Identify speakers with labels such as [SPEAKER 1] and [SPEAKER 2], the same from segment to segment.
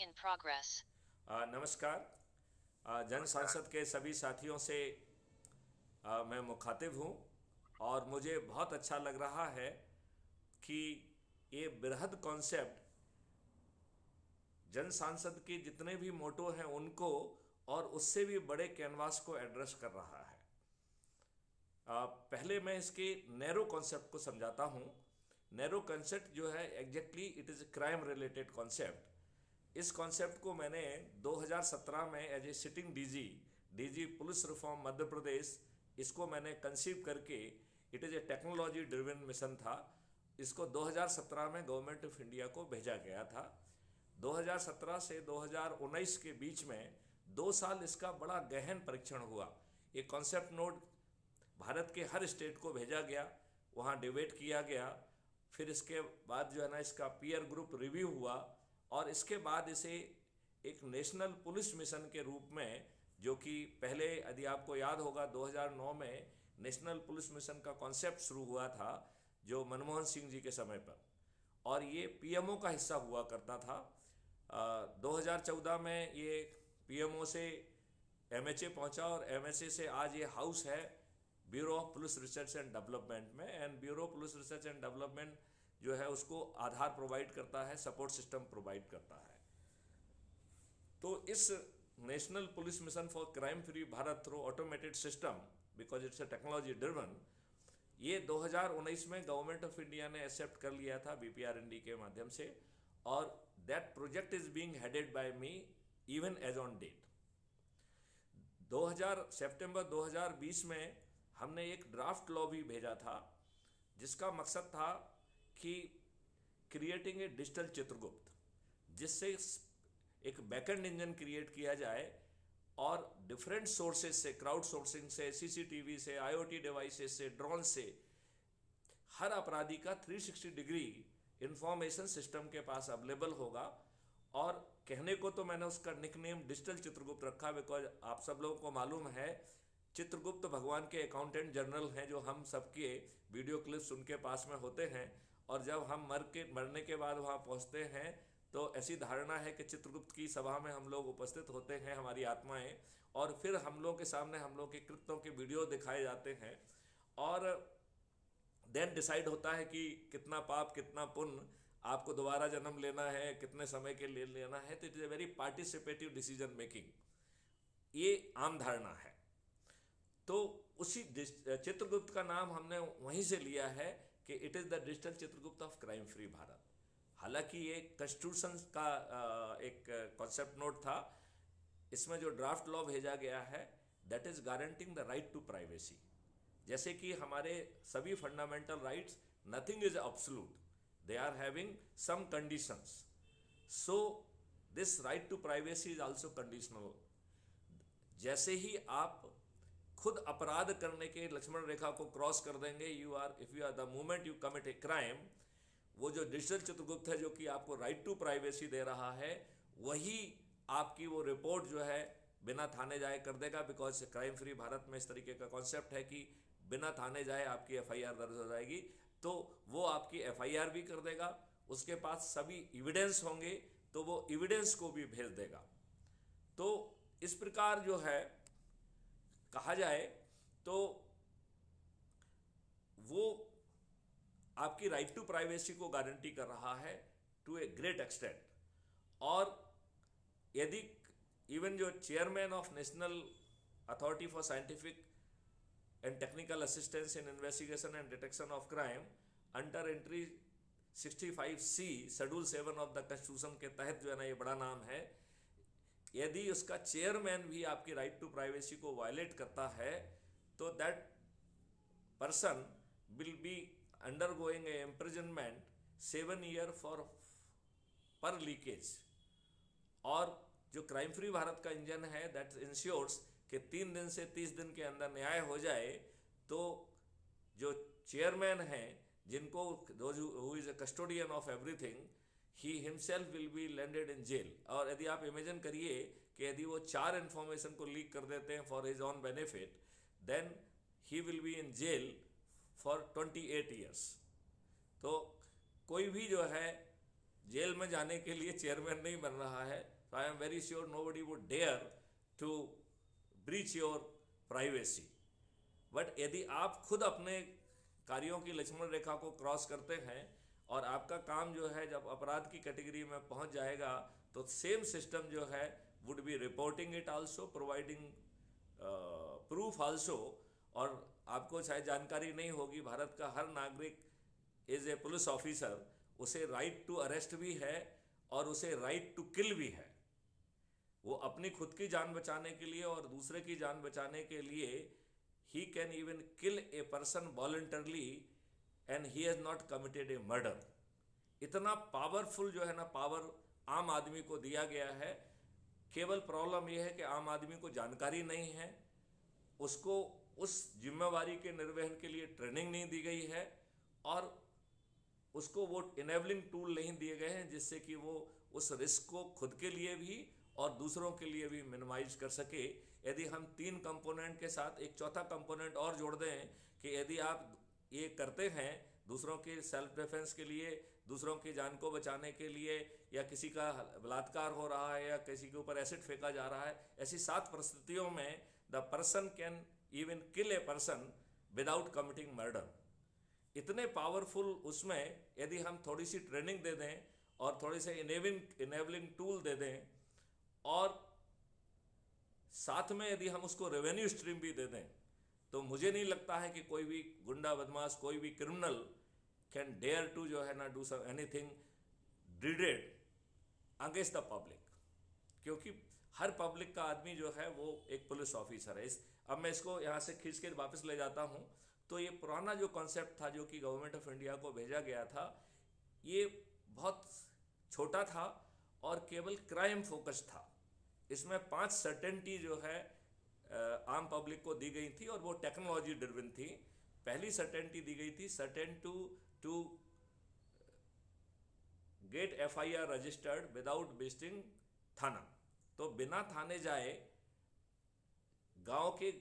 [SPEAKER 1] In progress.
[SPEAKER 2] नमस्कार। जन
[SPEAKER 3] नमस्कार।
[SPEAKER 2] सांसद के सभी साथियों से मैं मुखातिब हूँ और मुझे बहुत अच्छा लग रहा है कि ये बृहद कॉन्सेप्ट जन सांसद के जितने भी मोटो हैं उनको और उससे भी बड़े कैनवास को एड्रेस कर रहा है। पहले मैं इसके नैरो कॉन्सेप्ट को समझाता हूँ। नैरो कॉन्सेप्ट जो है exactly it is crime related concept. इस कॉन्सेप्ट को मैंने 2017 में as a sitting DG police reform Madhya Pradesh, इसको मैंने कंसीव करके, it is a technology driven mission था। इसको 2017 में गवर्नमेंट ऑफ इंडिया को भेजा गया था। 2017 से 2019 के बीच में 2 साल इसका बड़ा गहन परीक्षण हुआ। ये कॉन्सेप्ट नोट भारत के हर स्टेट को भेजा गया, वहाँ डिबेट किया गया, फिर इसके बाद जो है ना इसका पीयर ग्रुप रिव्यू हुआ और इसके बाद इसे एक नेशनल पुलिस मिशन के रूप में, जो कि पहले यदि आपको याद होगा 2009 में नेशनल पुलिस मिशन का कॉन्सेप्ट शुरू हुआ था जो मनमोहन सिंह जी के समय पर, और ये पीएमओ का हिस्सा हुआ करता था। 2014 में ये पीएमओ से एमएचए पहुंचा और एमएचए से आज ये हाउस है bureau of police research and development में। And bureau of police research and development जो है उसको आधार प्रोवाइड करता है, सपोर्ट सिस्टम प्रोवाइड करता है। तो इस national police mission for crime free Bharat through automated system, because it's a technology driven, ये 2019 में गवर्नमेंट ऑफ इंडिया ने एक्सेप्ट कर लिया था बीपीआरएनडी के माध्यम से, और that project is being headed by me even as on date. 2000 सितंबर 2020 में हमने एक ड्राफ्ट लॉ भी भेजा था जिसका मकसद था कि क्रिएटिंग ए डिजिटल चित्रगुप्त, जिससे एक बैकएंड इंजन क्रिएट किया जाए और डिफरेंट सोर्सेज से, क्राउड सोर्सिंग से, सीसीटीवी से, आईओटी डिवाइसेस से, ड्रोन से, हर अपराधी का 360 डिग्री इंफॉर्मेशन सिस्टम के पास अवेलेबल होगा। और कहने को तो मैंने उसका निकनेम डिजिटल चित्रगुप्त रखा बिकॉज आप सब लोगों को मालूम है चित्रगुप्त भगवान के अकाउंटेंट जनरल हैं, जो हम सबके वीडियो क्लिप्स उनके पास में होते हैं, और जब हम मरने के बाद वहाँ पहुँचते हैं तो ऐसी धारणा है कि चित्रगुप्त की सभा में हम लोग उपस्थित होते हैं, हमारी आत्माएं, और फिर हम लोग के सामने हम लोग के कृत्यों के वीडियो दिखाए जाते हैं और देन डिसाइड होता है कि कितना पाप कितना पुण्य आपको दोबारा जन्म लेना है, कितने समय के लिए लेना है। तो it is a very participative decision making, ये आम धारणा है। तो उसी चित्रगुप्त का नाम हमने वहीं से लिया है कि it is the digital Chitragupta of crime free Bharat. हालांकि ये कॉन्स्टिट्यूशन का एक कॉन्सेप्ट नोट था। इसमें जो ड्राफ्ट लॉ भेजा गया है that is guaranting the right to privacy. जैसे कि हमारे सभी fundamental rights, nothing is absolute, they are having some conditions. So this right to privacy is also conditional. जैसे ही आप खुद अपराध करने के लक्ष्मण रेखा को क्रॉस कर देंगे, you are, if you are the moment you commit a crime, वो जो डिजिटल चित्रगुप्त है जो कि आपको राइट टू प्राइवेसी दे रहा है, वही आपकी वो रिपोर्ट जो है बिना थाने जाए कर देगा। बिकॉज क्राइम फ्री भारत में इस तरीके का कॉन्सेप्ट है कि बिना थाने जाए आपकी एफआईआर दर्ज हो जाएगी, तो वो आपकी एफआईआर भी कर देगा। उसके पास सभी एविडेंस होंगे तो वो एविडेंस को भी भेज देगा। तो इस प्रकार जो है कहा जाए तो वो आपकी राइट टू प्राइवेसी को गारंटी कर रहा है टू ए ग्रेट एक्सटेंट। और यदि इवन जो chairman of national authority for scientific and technical assistance in investigation and detection of crime under entry 65C schedule 7 of the constitution के तहत जो है ना, ये बड़ा नाम है, यदि उसका चेयरमैन भी आपकी राइट टू प्राइवेसी को वायलेट करता है तो that person will be undergoing a imprisonment 7 year for पर लीकेज। और जो क्राइम फ्री भारत का इंजन है दैट इंश्योर्स कि 3 दिन से 30 दिन के अंदर न्याय हो जाए, तो जो चेयरमैन हैं जिनको who is a custodian of everything, he himself will be landed in jail. और यदि आप इमेजिन करिए कि यदि वो 4 इन्फॉर्मेशन को लीक कर देते हैं for his own benefit, then he will be in jail for 28 years. तो कोई भी जो है जेल में जाने के लिए चेयरमैन नहीं बन रहा है। तो I am very sure nobody would dare to breach your privacy. But यदि आप खुद अपने कार्यों की लक्ष्मण रेखा को क्रॉस करते हैं और आपका काम जो है जब अपराध की कैटेगरी में पहुंच जाएगा, तो सेम सिस्टम जो है would be reporting it also, providing proof also. और आपको शायद जानकारी नहीं होगी, भारत का हर नागरिक एज ए पुलिस ऑफिसर, उसे राइट टू अरेस्ट भी है और उसे राइट टू किल भी है। वो अपनी खुद की जान बचाने के लिए और दूसरे की जान बचाने के लिए he can even kill a person voluntarily and he has not committed a murder। इतना पावरफुल जो है ना पावर आम आदमी को दिया गया है। केवल प्रॉब्लम यह है कि आम आदमी को जानकारी नहीं है, उसको उस जिम्मेवारी के निर्वहन के लिए ट्रेनिंग नहीं दी गई है और उसको वो इनेबलिंग टूल नहीं दिए गए हैं जिससे कि वो उस रिस्क को खुद के लिए भी और दूसरों के लिए भी मिनिमाइज कर सके। यदि हम 3 कंपोनेंट के साथ एक चौथा कंपोनेंट और जोड़ दें कि यदि आप ये करते हैं दूसरों के सेल्फ डिफेंस के लिए, दूसरों की जान को बचाने के लिए, या किसी का बलात्कार हो रहा है या किसी के ऊपर एसिड फेंका जा रहा है, ऐसी 7 परिस्थितियों में the person can even kill a person without committing murder. इतने पावरफुल उसमें यदि हम थोड़ी सी ट्रेनिंग दे दें और थोड़े से इनेबलिंग टूल दे दें और साथ में यदि हम उसको रेवेन्यू स्ट्रीम भी दे दें, तो मुझे नहीं लगता है कि कोई भी गुंडा बदमाश, कोई भी क्रिमिनल कैन डेयर टू जो है ना do some anything dreaded against the public, क्योंकि हर पब्लिक का आदमी जो है वो एक पुलिस ऑफिसर है। अब मैं इसको यहाँ से खींच के वापस ले जाता हूँ। तो ये पुराना जो कॉन्सेप्ट था जो कि गवर्नमेंट ऑफ इंडिया को भेजा गया था, ये बहुत छोटा था और केवल क्राइम फोकस था। इसमें 5 सर्टेनिटी जो है आम पब्लिक को दी गई थी और वो टेक्नोलॉजी ड्रिवन थी। पहली सर्टेनिटी दी गई थी certain to get FIR registered without visiting थाना। तो बिना थाने जाए गांव के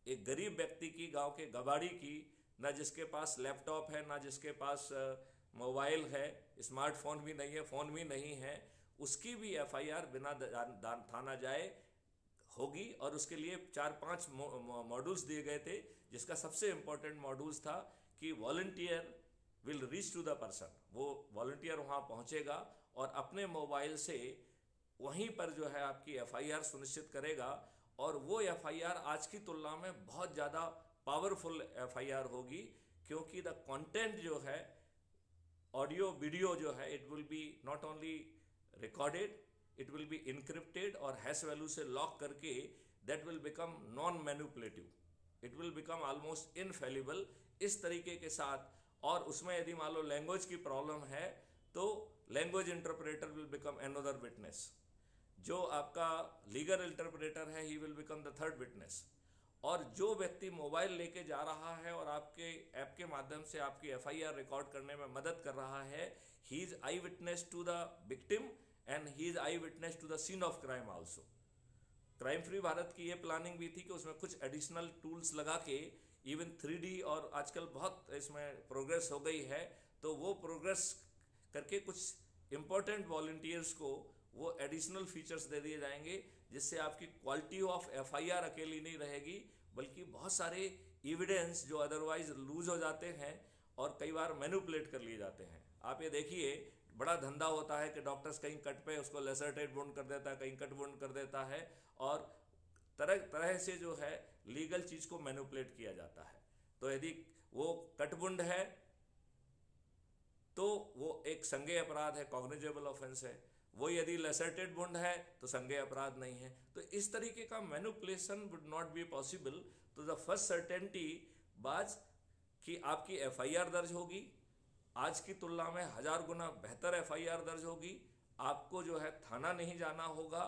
[SPEAKER 2] एक गरीब व्यक्ति की, गांव के गवाड़ी की, ना जिसके पास लैपटॉप है, ना जिसके पास मोबाइल है, स्मार्टफोन भी नहीं है, फ़ोन भी नहीं है, उसकी भी FIR बिना थाना जाए होगी। और उसके लिए 4-5 मॉड्यूल्स दिए गए थे, जिसका सबसे इम्पोर्टेंट मॉड्यूल्स था कि volunteer will reach to the person. वो वॉलंटियर वहाँ पहुँचेगा और अपने मोबाइल से वहीं पर जो है आपकी FIR सुनिश्चित करेगा। और वो FIR आज की तुलना में बहुत ज़्यादा पावरफुल FIR होगी, क्योंकि द कंटेंट जो है ऑडियो वीडियो जो है it will B not only recorded, it will B encrypted और हैश वैल्यू से लॉक करके that will become non manipulative, it will become almost infallible इस तरीके के साथ। और उसमें यदि मान लो लैंग्वेज की प्रॉब्लम है तो language interpreter will become another witness. जो आपका लीगल इंटरप्रेटर है he will become the third witness. और जो व्यक्ति मोबाइल लेके जा रहा है और आपके ऐप के माध्यम से आपकी FIR रिकॉर्ड करने में मदद कर रहा है, he is eye witness to the victim and he is eye witness to the scene of crime also. Crime free Bharat की ये प्लानिंग भी थी कि उसमें कुछ एडिशनल टूल्स लगा के इवन 3D और आजकल बहुत इसमें प्रोग्रेस हो गई है, तो वो प्रोग्रेस करके कुछ इम्पोर्टेंट वॉलंटियर्स को वो एडिशनल फीचर्स दे दिए जाएंगे, जिससे आपकी क्वालिटी ऑफ FIR अकेली नहीं रहेगी, बल्कि बहुत सारे एविडेंस जो अदरवाइज लूज हो जाते हैं और कई बार मैनिपुलेट कर लिए जाते हैं। आप ये देखिए, बड़ा धंधा होता है कि डॉक्टर्स कहीं कट पे उसको लेसरटेड वुंड कर देता है, कहीं कट वुंड कर देता है, और तरह तरह से जो है लीगल चीज़ को मैनिपुलेट किया जाता है। तो यदि वो कट वुंड है तो वो एक संज्ञेय अपराध है, कॉग्निजेबल ऑफेंस है। वो यदि लेसरटेड वुंड है तो संज्ञेय अपराध नहीं है। तो इस तरीके का manipulation would not be possible. तो द फर्स्ट सर्टेनिटी बाज कि आपकी FIR दर्ज होगी, आज की तुलना में 1000 गुना बेहतर FIR दर्ज होगी, आपको जो है थाना नहीं जाना होगा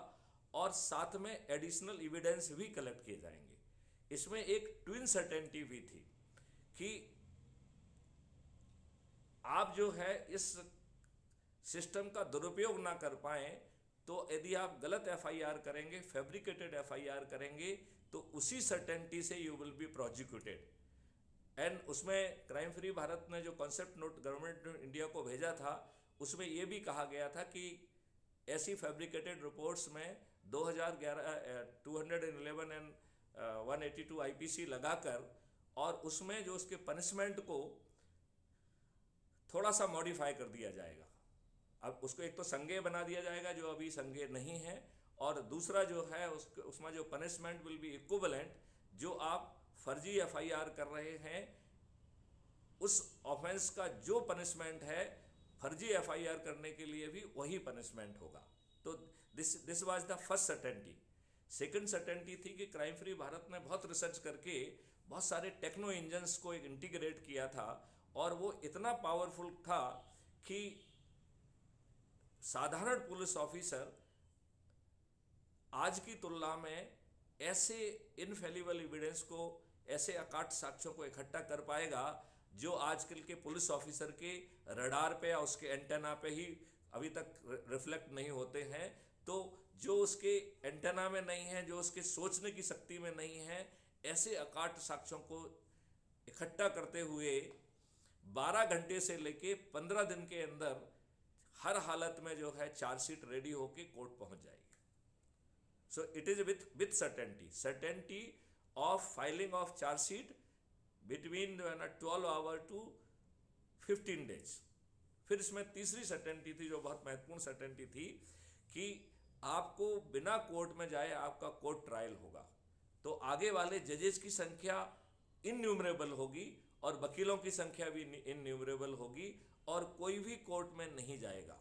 [SPEAKER 2] और साथ में एडिशनल एविडेंस भी कलेक्ट किए जाएंगे। इसमें एक ट्विन सर्टेनिटी भी थी कि आप जो है इस सिस्टम का दुरुपयोग ना कर पाए, तो यदि आप गलत FIR करेंगे, फैब्रिकेटेड FIR करेंगे, तो उसी सर्टेनिटी से you will be prosecuted. And उसमें क्राइम फ्री भारत ने जो कॉन्सेप्ट नोट गवर्नमेंट इंडिया को भेजा था, उसमें ये भी कहा गया था कि ऐसी फैब्रिकेटेड रिपोर्ट्स में 2011 211 एंड 182 आईपीसी लगाकर और उसमें जो उसके पनिशमेंट को थोड़ा सा मॉडिफाई कर दिया जाएगा। अब उसको एक तो संज्ञेय बना दिया जाएगा जो अभी संज्ञेय नहीं है, और दूसरा जो है उसमें जो पनिशमेंट विल बी इक्विवेलेंट, जो आप फर्जी एफआईआर कर रहे हैं उस ऑफेंस का जो पनिशमेंट है फर्जी एफआईआर करने के लिए भी वही पनिशमेंट होगा। तो this was the first certainty. Second certainty थी कि क्राइम फ्री भारत ने बहुत रिसर्च करके बहुत सारे टेक्नो इंजन्स को एक इंटीग्रेट किया था, और वो इतना पावरफुल था कि साधारण पुलिस ऑफिसर आज की तुलना में ऐसे इनफेलिबल एविडेंस को, ऐसे अकाट साक्ष्यों को इकट्ठा कर पाएगा जो आजकल के पुलिस ऑफिसर के रडार पे या उसके एंटेना पे ही अभी तक रिफ्लेक्ट नहीं होते हैं। तो जो उसके एंटेना में नहीं है, जो उसके सोचने की शक्ति में नहीं है, ऐसे अकाट साक्ष्यों को इकट्ठा करते हुए 12 घंटे से लेके 15 दिन के अंदर हर हालत में जो है चार्जशीट रेडी होके कोर्ट पहुंच जाएगी। So it is with certainty of filing of chargesheet between 12 hour to 15 days. फिर इसमें तीसरी सर्टेनिटी थी जो बहुत महत्वपूर्ण सर्टेनिटी थी कि आपको बिना कोर्ट में जाए आपका कोर्ट ट्रायल होगा, तो आगे वाले जजेस की संख्या इनन्यूमरेबल होगी और वकीलों की संख्या भी इनन्यूमरेबल होगी और कोई भी कोर्ट में नहीं जाएगा।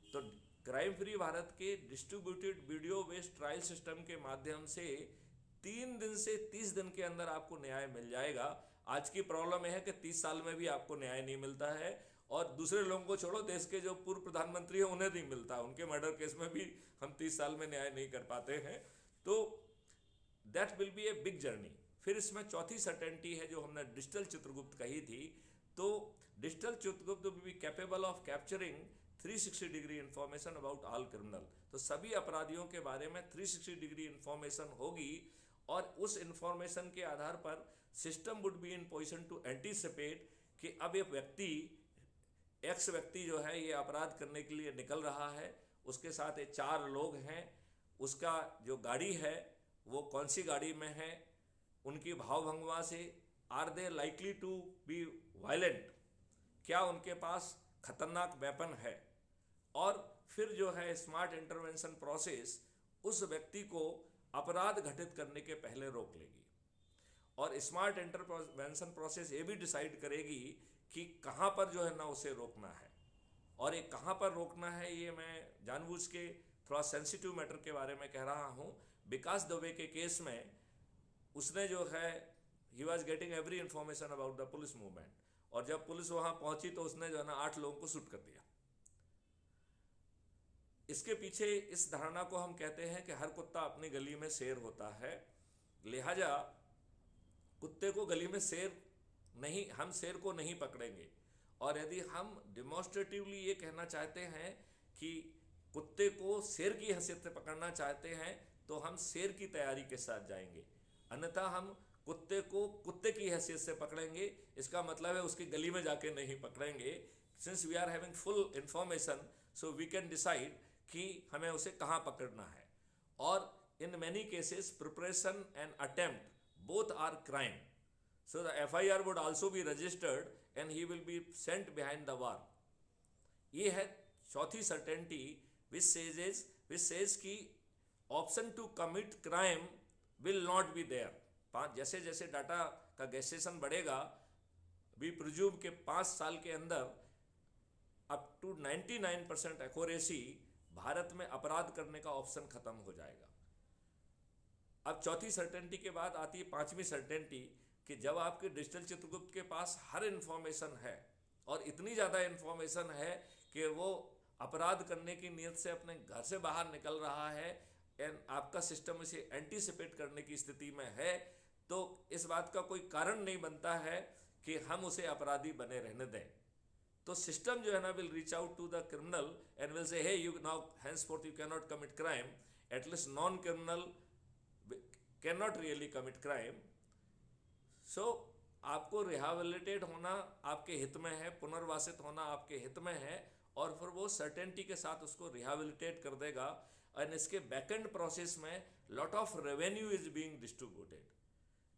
[SPEAKER 2] तो क्राइम फ्री भारत के distributed video based trial system के माध्यम से 3 दिन से 30 दिन के अंदर आपको न्याय मिल जाएगा। आज की प्रॉब्लम यह है कि 30 साल में भी आपको न्याय नहीं मिलता है, और दूसरे लोगों को छोड़ो, देश के जो पूर्व प्रधानमंत्री हैं उन्हें नहीं मिलता, उनके मर्डर केस में भी हम 30 साल में न्याय नहीं कर पाते हैं। तो that will be a big journey. फिर इसमें चौथी सर्टेनिटी है जो हमने डिजिटल चित्रगुप्त कही थी। तो digital Chitragupta will be capable of capturing 360 degree information about all criminal. तो सभी अपराधियों के बारे में 360 डिग्री इंफॉर्मेशन होगी, और उस इंफॉर्मेशन के आधार पर system would be in position to anticipate कि अब एक व्यक्ति एक्स व्यक्ति जो है ये अपराध करने के लिए निकल रहा है, उसके साथ ये 4 लोग हैं, उसका जो गाड़ी है वो कौन सी गाड़ी में है, उनकी भावभंगिमा से are they likely to be violent, क्या उनके पास खतरनाक वेपन है, और फिर जो है स्मार्ट इंटरवेंशन प्रोसेस उस व्यक्ति को अपराध घटित करने के पहले रोक लेगी। और स्मार्ट इंटरवेंशन प्रोसेस ये भी डिसाइड करेगी कि कहाँ पर जो है ना उसे रोकना है, और ये कहाँ पर रोकना है ये मैं जानबूझ के थोड़ा सेंसिटिव मैटर के बारे में कह रहा हूँ। विकास दुबे के केस में उसने जो है he was getting every information about the police movement, और जब पुलिस वहाँ पहुंची तो उसने जो है ना 8 लोगों को शूट कर दिया। इसके पीछे इस धारणा को हम कहते हैं कि हर कुत्ता अपनी गली में शेर होता है, लिहाजा कुत्ते को गली में शेर नहीं, हम शेर को नहीं पकड़ेंगे। और यदि हम डिमॉन्स्ट्रेटिवली ये कहना चाहते हैं कि कुत्ते को शेर की हैसियत से पकड़ना चाहते हैं तो हम शेर की तैयारी के साथ जाएंगे, अन्यथा हम कुत्ते को कुत्ते की हैसियत से पकड़ेंगे। इसका मतलब है उसकी गली में जाके नहीं पकड़ेंगे। Since we are having full information so we can decide कि हमें उसे कहाँ पकड़ना है। और in many cases preparation and attempt both are crime, so the FIR would also be registered and he will be sent behind the war. ये है चौथी सर्टेनिटी विच सेज कि option to commit crime will not be there. जैसे जैसे data का गैसेशन बढ़ेगा, we presume के 5 साल के अंदर अप टू 99% एक्यूरेसी भारत में अपराध करने का ऑप्शन खत्म हो जाएगा। अब चौथी सर्टेनिटी के बाद आती है 5वीं सर्टेनिटी कि जब आपके डिजिटल चित्रगुप्त के पास हर इंफॉर्मेशन है, और इतनी ज़्यादा इंफॉर्मेशन है कि वो अपराध करने की नीयत से अपने घर से बाहर निकल रहा है एंड आपका सिस्टम इसे एंटीसिपेट करने की स्थिति में है, तो इस बात का कोई कारण नहीं बनता है कि हम उसे अपराधी बने रहने दें। तो सिस्टम जो है ना will reach out to the criminal and will say hey you now henceforth you cannot commit crime, at least non-criminal cannot really commit crime. So आपको रिहेबिलिटेट होना आपके हित में है, पुनर्वासित होना आपके हित में है, और फिर वो सर्टेनिटी के साथ उसको रिहेबिलिटेट कर देगा। एंड इसके बैकएंड प्रोसेस में lot of revenue is being distributed.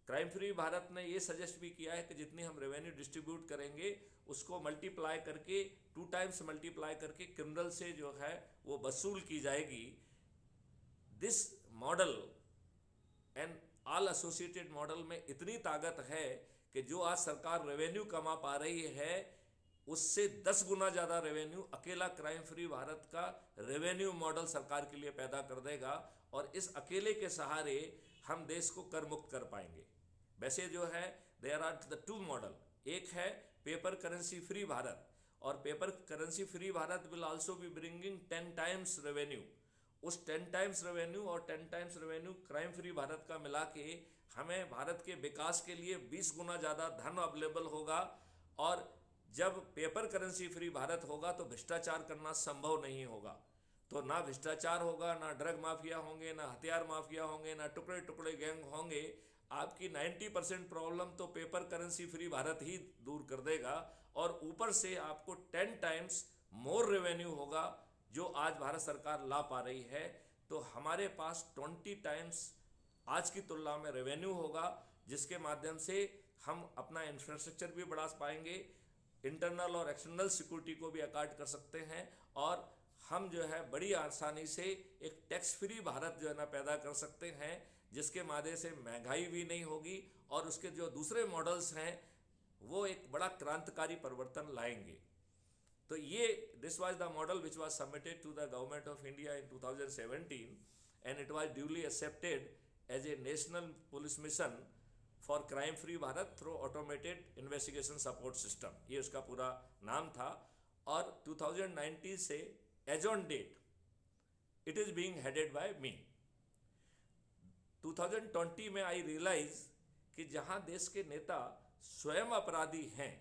[SPEAKER 2] Crime free Bharat ने ये सजेस्ट भी किया है कि जितनी हम रेवेन्यू डिस्ट्रीब्यूट करेंगे उसको मल्टीप्लाई करके 2 टाइम्स मल्टीप्लाई करके क्रिमिनल से जो है वो वसूल की जाएगी। This model and all associated model में इतनी ताकत है कि जो आज सरकार रेवेन्यू कमा पा रही है उससे 10 गुना ज़्यादा रेवेन्यू अकेला क्राइम फ्री भारत का रेवेन्यू मॉडल सरकार के लिए पैदा कर देगा। और इस अकेले के सहारे हम देश को कर मुक्त कर पाएंगे। वैसे जो है देयर आर द 2 मॉडल, एक है पेपर करेंसी फ्री भारत, और paper currency free Bharat will also be bringing 10 times revenue. उस 10 टाइम्स रेवेन्यू और 10 times revenue crime free Bharat का मिला के हमें भारत के विकास के लिए 20 गुना ज़्यादा धन अवेलेबल होगा। और जब पेपर करेंसी फ्री भारत होगा तो भ्रष्टाचार करना संभव नहीं होगा। तो ना भ्रष्टाचार होगा, ना ड्रग माफिया होंगे, ना हथियार माफिया होंगे, ना टुकड़े टुकड़े गैंग होंगे। आपकी 90% प्रॉब्लम तो पेपर करेंसी फ्री भारत ही दूर कर देगा। और ऊपर से आपको 10 टाइम्स मोर रेवेन्यू होगा जो आज भारत सरकार ला पा रही है। तो हमारे पास 20 टाइम्स आज की तुलना में रेवेन्यू होगा, जिसके माध्यम से हम अपना इंफ्रास्ट्रक्चर भी बढ़ा पाएंगे, इंटरनल और एक्सटर्नल सिक्योरिटी को भी अकार्ड कर सकते हैं, और हम जो है बड़ी आसानी से एक टैक्स फ्री भारत जो है ना पैदा कर सकते हैं, जिसके माध्यम से महंगाई भी नहीं होगी और उसके जो दूसरे मॉडल्स हैं वो एक बड़ा क्रांतिकारी परिवर्तन लाएंगे। तो ये this was the model which was submitted to the government of India in 2017 and it was duly accepted as a national police mission for crime free Bharat through automated investigation support system, ये उसका पूरा नाम था। और 2019 से as on date it is being headed by me. 2020 में आई realise कि जहां देश के नेता स्वयं अपराधी हैं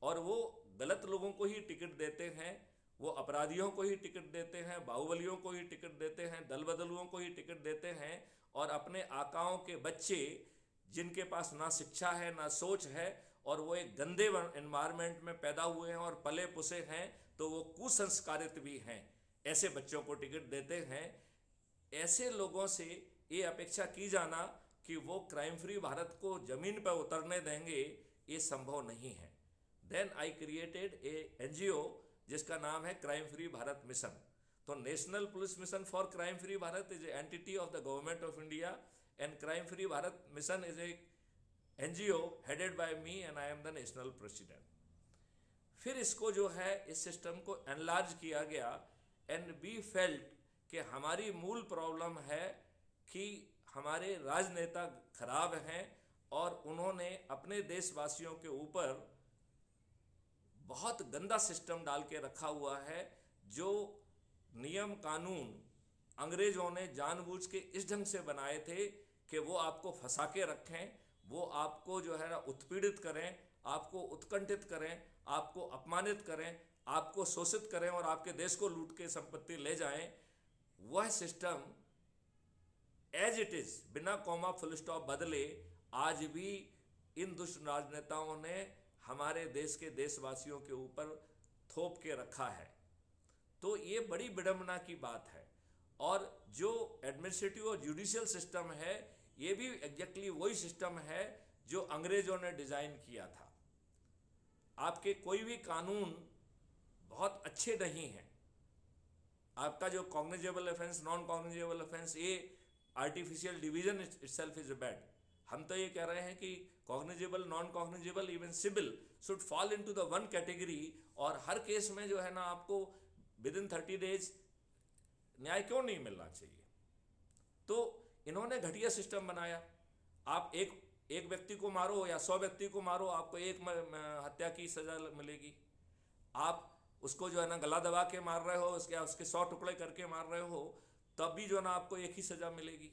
[SPEAKER 2] और वो गलत लोगों को ही टिकट देते हैं, वो अपराधियों को ही टिकट देते हैं, बाहुबलियों को ही टिकट देते हैं, दल बदलुओं को ही टिकट देते हैं, और अपने आकाओं के बच्चे जिनके पास ना शिक्षा है ना सोच है और वो एक गंदे एनवायरनमेंट में पैदा हुए हैं और पले पुसे हैं, तो वो कुसंस्कारित भी हैं, ऐसे बच्चों को टिकट देते हैं। ऐसे लोगों से ये अपेक्षा की जाना कि वो क्राइम फ्री भारत को जमीन पर उतरने देंगे, ये संभव नहीं है। Then I created a NGO जिसका नाम है क्राइम फ्री भारत मिशन। तो national police mission for crime free Bharat is entity of the government of India and crime free Bharat mission is a NGO headed by me and I am the national president. फिर इसको जो है इस system को enlarge किया गया and we felt कि हमारी मूल प्रॉब्लम है कि हमारे राजनेता खराब हैं और उन्होंने अपने देशवासियों के ऊपर बहुत गंदा सिस्टम डाल के रखा हुआ है। जो नियम कानून अंग्रेजों ने जानबूझ के इस ढंग से बनाए थे कि वो आपको फंसा के रखें, वो आपको जो है उत्पीड़ित करें, आपको उत्कंठित करें, आपको अपमानित करें, आपको शोषित करें और आपके देश को लूट के संपत्ति ले जाएं। वह सिस्टम एज इट इज बिना कॉमा फुल स्टॉप बदले आज भी इन दुष्ट राजनेताओं ने हमारे देश के देशवासियों के ऊपर थोप के रखा है। तो ये बड़ी विडंबना की बात है। और जो एडमिनिस्ट्रेटिव और जुडिशियल सिस्टम है ये भी एग्जैक्टली वही सिस्टम है जो अंग्रेजों ने डिजाइन किया था। आपके कोई भी कानून बहुत अच्छे नहीं हैं। आपका जो cognizable offence, non cognizable offence, ये artificial division itself is bad. हम तो ये कह रहे हैं कि cognizable, non cognizable, even civil should fall into the one category. और हर केस में जो है ना आपको विद इन 30 डेज न्याय क्यों नहीं मिलना चाहिए। तो इन्होंने घटिया सिस्टम बनाया। आप एक व्यक्ति को मारो या 100 व्यक्ति को मारो, आपको एक हत्या की सजा मिलेगी। आप उसको जो है ना गला दबा के मार रहे हो, उसके 100 टुकड़े करके मार रहे हो, तब भी जो है ना आपको एक ही सजा मिलेगी।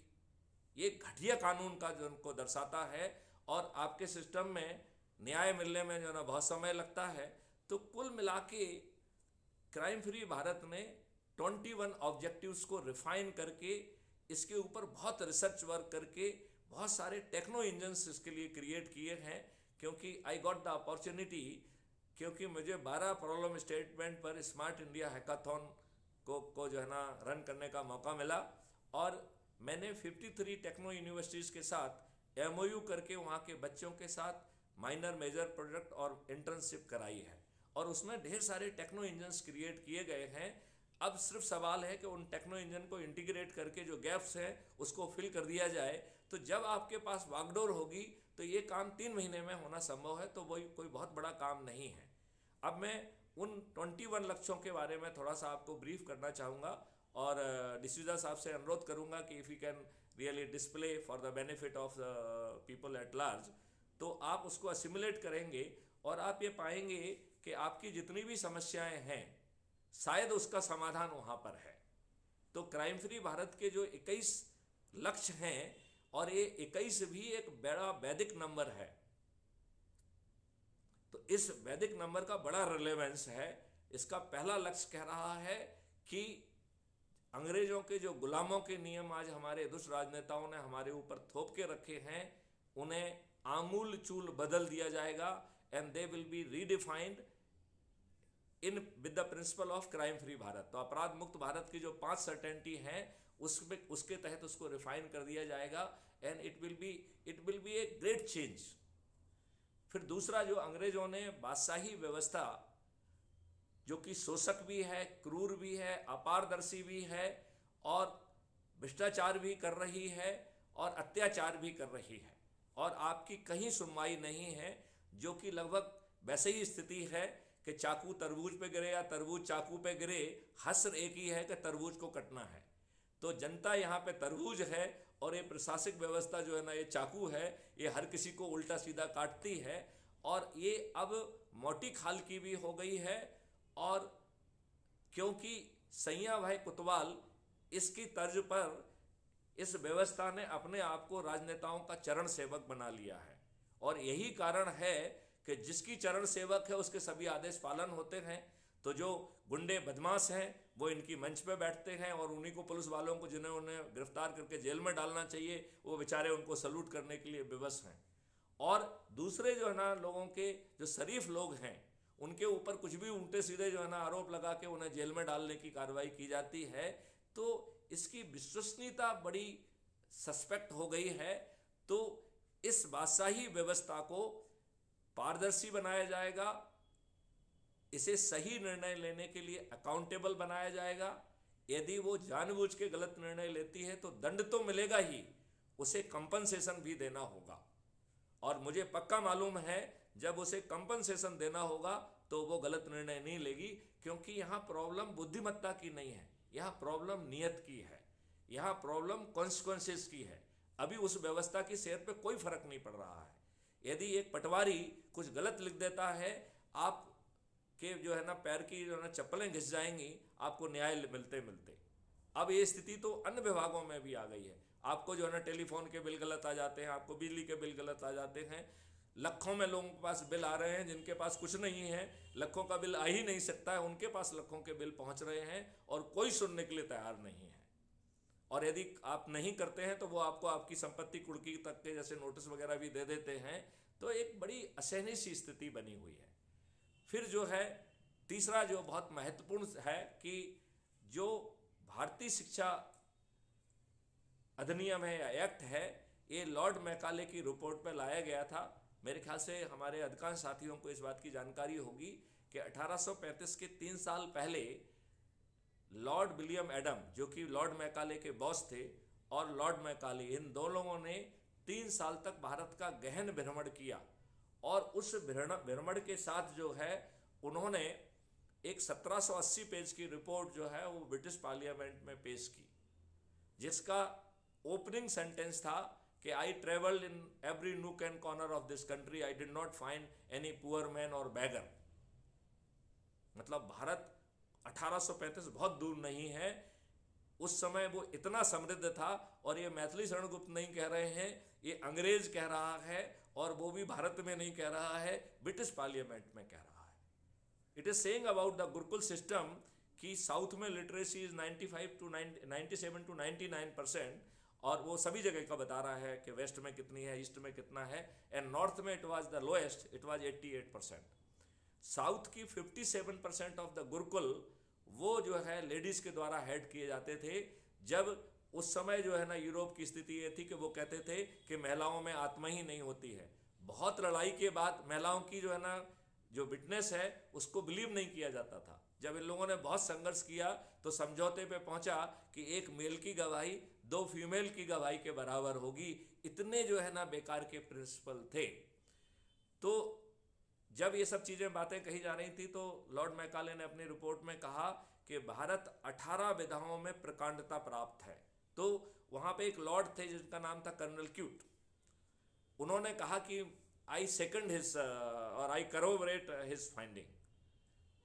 [SPEAKER 2] ये घटिया कानून का जो उनको दर्शाता है और आपके सिस्टम में न्याय मिलने में जो है ना बहुत समय लगता है। तो कुल मिला के क्राइम फ्री भारत ने 21 ऑब्जेक्टिव्स को रिफाइन करके इसके ऊपर बहुत रिसर्च वर्क करके बहुत सारे टेक्नो इंजन्स इसके लिए क्रिएट किए हैं। क्योंकि आई गॉट द अपॉर्चुनिटी क्योंकि मुझे 12 प्रॉब्लम स्टेटमेंट पर स्मार्ट इंडिया हैकाथॉन को जो है ना रन करने का मौका मिला, और मैंने 53 टेक्नो यूनिवर्सिटीज़ के साथ MOU करके वहाँ के बच्चों के साथ माइनर मेजर प्रोजेक्ट और इंटर्नशिप कराई है, और उसमें ढेर सारे टेक्नो इंजन्स क्रिएट किए गए हैं। अब सिर्फ सवाल है कि उन टेक्नो इंजन को इंटीग्रेट करके जो गैप्स हैं उसको फिल कर दिया जाए। तो जब आपके पास बागडोर होगी तो ये काम 3 महीने में होना संभव है, तो वही कोई बहुत बड़ा काम नहीं है। अब मैं उन 21 लक्ष्यों के बारे में थोड़ा सा आपको ब्रीफ करना चाहूँगा, और डिसूजा साहब से अनुरोध करूँगा कि if you can really display for the benefit of the people at large, तो आप उसको असिमुलेट करेंगे और आप ये पाएंगे कि आपकी जितनी भी समस्याएं हैं शायद उसका समाधान वहाँ पर है। तो क्राइम फ्री भारत के जो 21 लक्ष्य हैं, और ये 21 भी एक बड़ा वैदिक नंबर है, तो इस वैदिक नंबर का बड़ा रिलेवेंस है। इसका पहला लक्ष्य कह रहा है कि अंग्रेजों के जो गुलामों के नियम आज हमारे दुष्ट राजनेताओं ने हमारे ऊपर थोप के रखे हैं, उन्हें आमूल चूल बदल दिया जाएगा, and they will be redefined in with the principle of crime free Bharat. तो अपराध मुक्त भारत की जो 5 सर्टेनिटी हैं उसमें उसके तहत उसको रिफाइन कर दिया जाएगा, and it will be a great change. फिर दूसरा, जो अंग्रेजों ने बादशाही व्यवस्था जो कि शोषक भी है, क्रूर भी है, अपारदर्शी भी है, और भ्रष्टाचार भी कर रही है और अत्याचार भी कर रही है, और आपकी कहीं सुनवाई नहीं है, जो कि लगभग वैसे ही स्थिति है कि चाकू तरबूज पे गिरे या तरबूज चाकू पे गिरे, हस्र एक ही है कि तरबूज को कटना है। तो जनता यहाँ पे तरबूज है, और ये प्रशासनिक व्यवस्था जो है ना, ये चाकू है, ये हर किसी को उल्टा सीधा काटती है, और ये अब मोटी खाल की भी हो गई है। और क्योंकि सैया भाई कोतवाल इसकी तर्ज पर इस व्यवस्था ने अपने आप को राजनेताओं का चरण सेवक बना लिया है, और यही कारण है कि जिसकी चरण सेवक है उसके सभी आदेश पालन होते हैं। तो जो गुंडे बदमाश हैं वो इनकी मंच पे बैठते हैं, और उन्हीं को पुलिस वालों को जिन्हें उन्हें गिरफ्तार करके जेल में डालना चाहिए, वो बेचारे उनको सल्यूट करने के लिए विवश हैं। और दूसरे जो है ना लोगों के जो शरीफ लोग हैं उनके ऊपर कुछ भी उल्टे सीधे जो है ना आरोप लगा के उन्हें जेल में डालने की कार्रवाई की जाती है। तो इसकी विश्वसनीयता बड़ी सस्पेक्ट हो गई है। तो इस बादशाही व्यवस्था को पारदर्शी बनाया जाएगा, इसे सही निर्णय लेने के लिए अकाउंटेबल बनाया जाएगा। यदि वो जानबूझ के गलत निर्णय लेती है तो दंड तो मिलेगा ही, उसे कंपनसेशन भी देना होगा, और मुझे पक्का मालूम है जब उसे कंपनसेशन देना होगा तो वो गलत निर्णय नहीं लेगी, क्योंकि यहाँ प्रॉब्लम बुद्धिमत्ता की नहीं है, यहाँ प्रॉब्लम नियत की है, यहाँ प्रॉब्लम कॉन्सिक्वेंसेस की है। अभी उस व्यवस्था की सेहत पे कोई फर्क नहीं पड़ रहा है। यदि एक पटवारी कुछ गलत लिख देता है, आप के जो है ना पैर की जो है ना चप्पलें घिस जाएंगी आपको न्याय मिलते मिलते। अब ये स्थिति तो अन्य विभागों में भी आ गई है। आपको जो है ना टेलीफोन के बिल गलत आ जाते हैं, आपको बिजली के बिल गलत आ जाते हैं, लाखों में लोगों के पास बिल आ रहे हैं जिनके पास कुछ नहीं है, लाखों का बिल आ ही नहीं सकता है, उनके पास लाखों के बिल पहुंच रहे हैं और कोई सुनने के लिए तैयार नहीं है। और यदि आप नहीं करते हैं तो वो आपको आपकी संपत्ति कुर्की तक के जैसे नोटिस वगैरह भी दे देते हैं। तो एक बड़ी असहनीय सी स्थिति बनी हुई है। फिर जो है तीसरा जो बहुत महत्वपूर्ण है कि जो भारतीय शिक्षा अधिनियम है या एक्ट है, ये लॉर्ड मैकाले की रिपोर्ट में लाया गया था। मेरे ख्याल से हमारे अधिकांश साथियों को इस बात की जानकारी होगी कि 1835 के 3 साल पहले लॉर्ड विलियम एडम, जो कि लॉर्ड मैकाले के बॉस थे, और लॉर्ड मैकाले, इन दो लोगों ने 3 साल तक भारत का गहन भ्रमण किया, और उस भ्रमण के साथ जो है उन्होंने एक 1780 पेज की रिपोर्ट जो है वो ब्रिटिश पार्लियामेंट में पेश की, जिसका ओपनिंग सेंटेंस था कि I travelled in every nook and corner of this country, I did not find any poor man और बैगर। मतलब भारत 1835 बहुत दूर नहीं है, उस समय वो इतना समृद्ध था। और ये मैथिली शरण गुप्त नहीं कह रहे हैं, ये अंग्रेज कह रहा है, और वो भी भारत में नहीं कह रहा है, ब्रिटिश पार्लियामेंट में कह रहा है। It is saying about the Gurukul system कि साउथ में लिटरेसी इज 97 to 99%, और वो सभी जगह का बता रहा है कि वेस्ट में कितनी है, ईस्ट में कितना है, एंड नॉर्थ में it was the lowest, it was 88%। South की 57% ऑफ द गुरुकुल वो जो है लेडीज के द्वारा हेड किए जाते थे। जब उस समय जो है ना यूरोप की स्थिति ये थी कि वो कहते थे कि महिलाओं में आत्मा ही नहीं होती है। बहुत लड़ाई के बाद महिलाओं की जो है ना जो विटनेस है उसको बिलीव नहीं किया जाता था। जब इन लोगों ने बहुत संघर्ष किया तो समझौते पे पहुंचा कि एक मेल की गवाही 2 फीमेल की गवाही के बराबर होगी। इतने जो है ना बेकार के प्रिंसिपल थे। तो जब ये सब चीज़ें बातें कही जा रही थी तो लॉर्ड मैकाले ने अपनी रिपोर्ट में कहा कि भारत 18 विधाओं में प्रकांडता प्राप्त है। तो वहाँ पे एक लॉर्ड थे जिनका नाम था कर्नल क्यूट। उन्होंने कहा कि आई सेकंड हिज और आई करोबरेट हिज फाइंडिंग।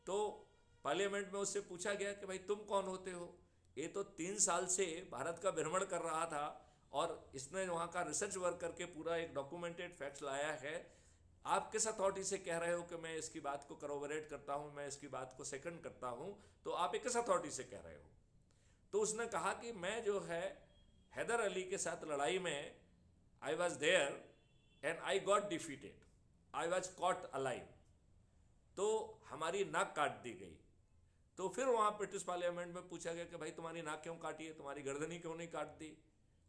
[SPEAKER 2] तो पार्लियामेंट में उससे पूछा गया कि भाई तुम कौन होते हो? ये तो 3 साल से भारत का भ्रमण कर रहा था और इसने वहाँ का रिसर्च वर्क करके पूरा एक डॉक्यूमेंटेड फैक्ट्स लाया है। आप किस अथॉरिटी से कह रहे हो कि मैं इसकी बात को करोबरेट करता हूँ, मैं इसकी बात को सेकंड करता हूँ? तो आप किस अथॉरिटी से कह रहे हो? तो उसने कहा कि मैं जो है हैदर अली के साथ लड़ाई में I was there and I got defeated, I was caught alive. तो हमारी नाक काट दी गई। तो फिर वहाँ ब्रिटिश पार्लियामेंट में पूछा गया कि भाई तुम्हारी नाक क्यों काटी है, तुम्हारी गर्दनी क्यों नहीं काट दी?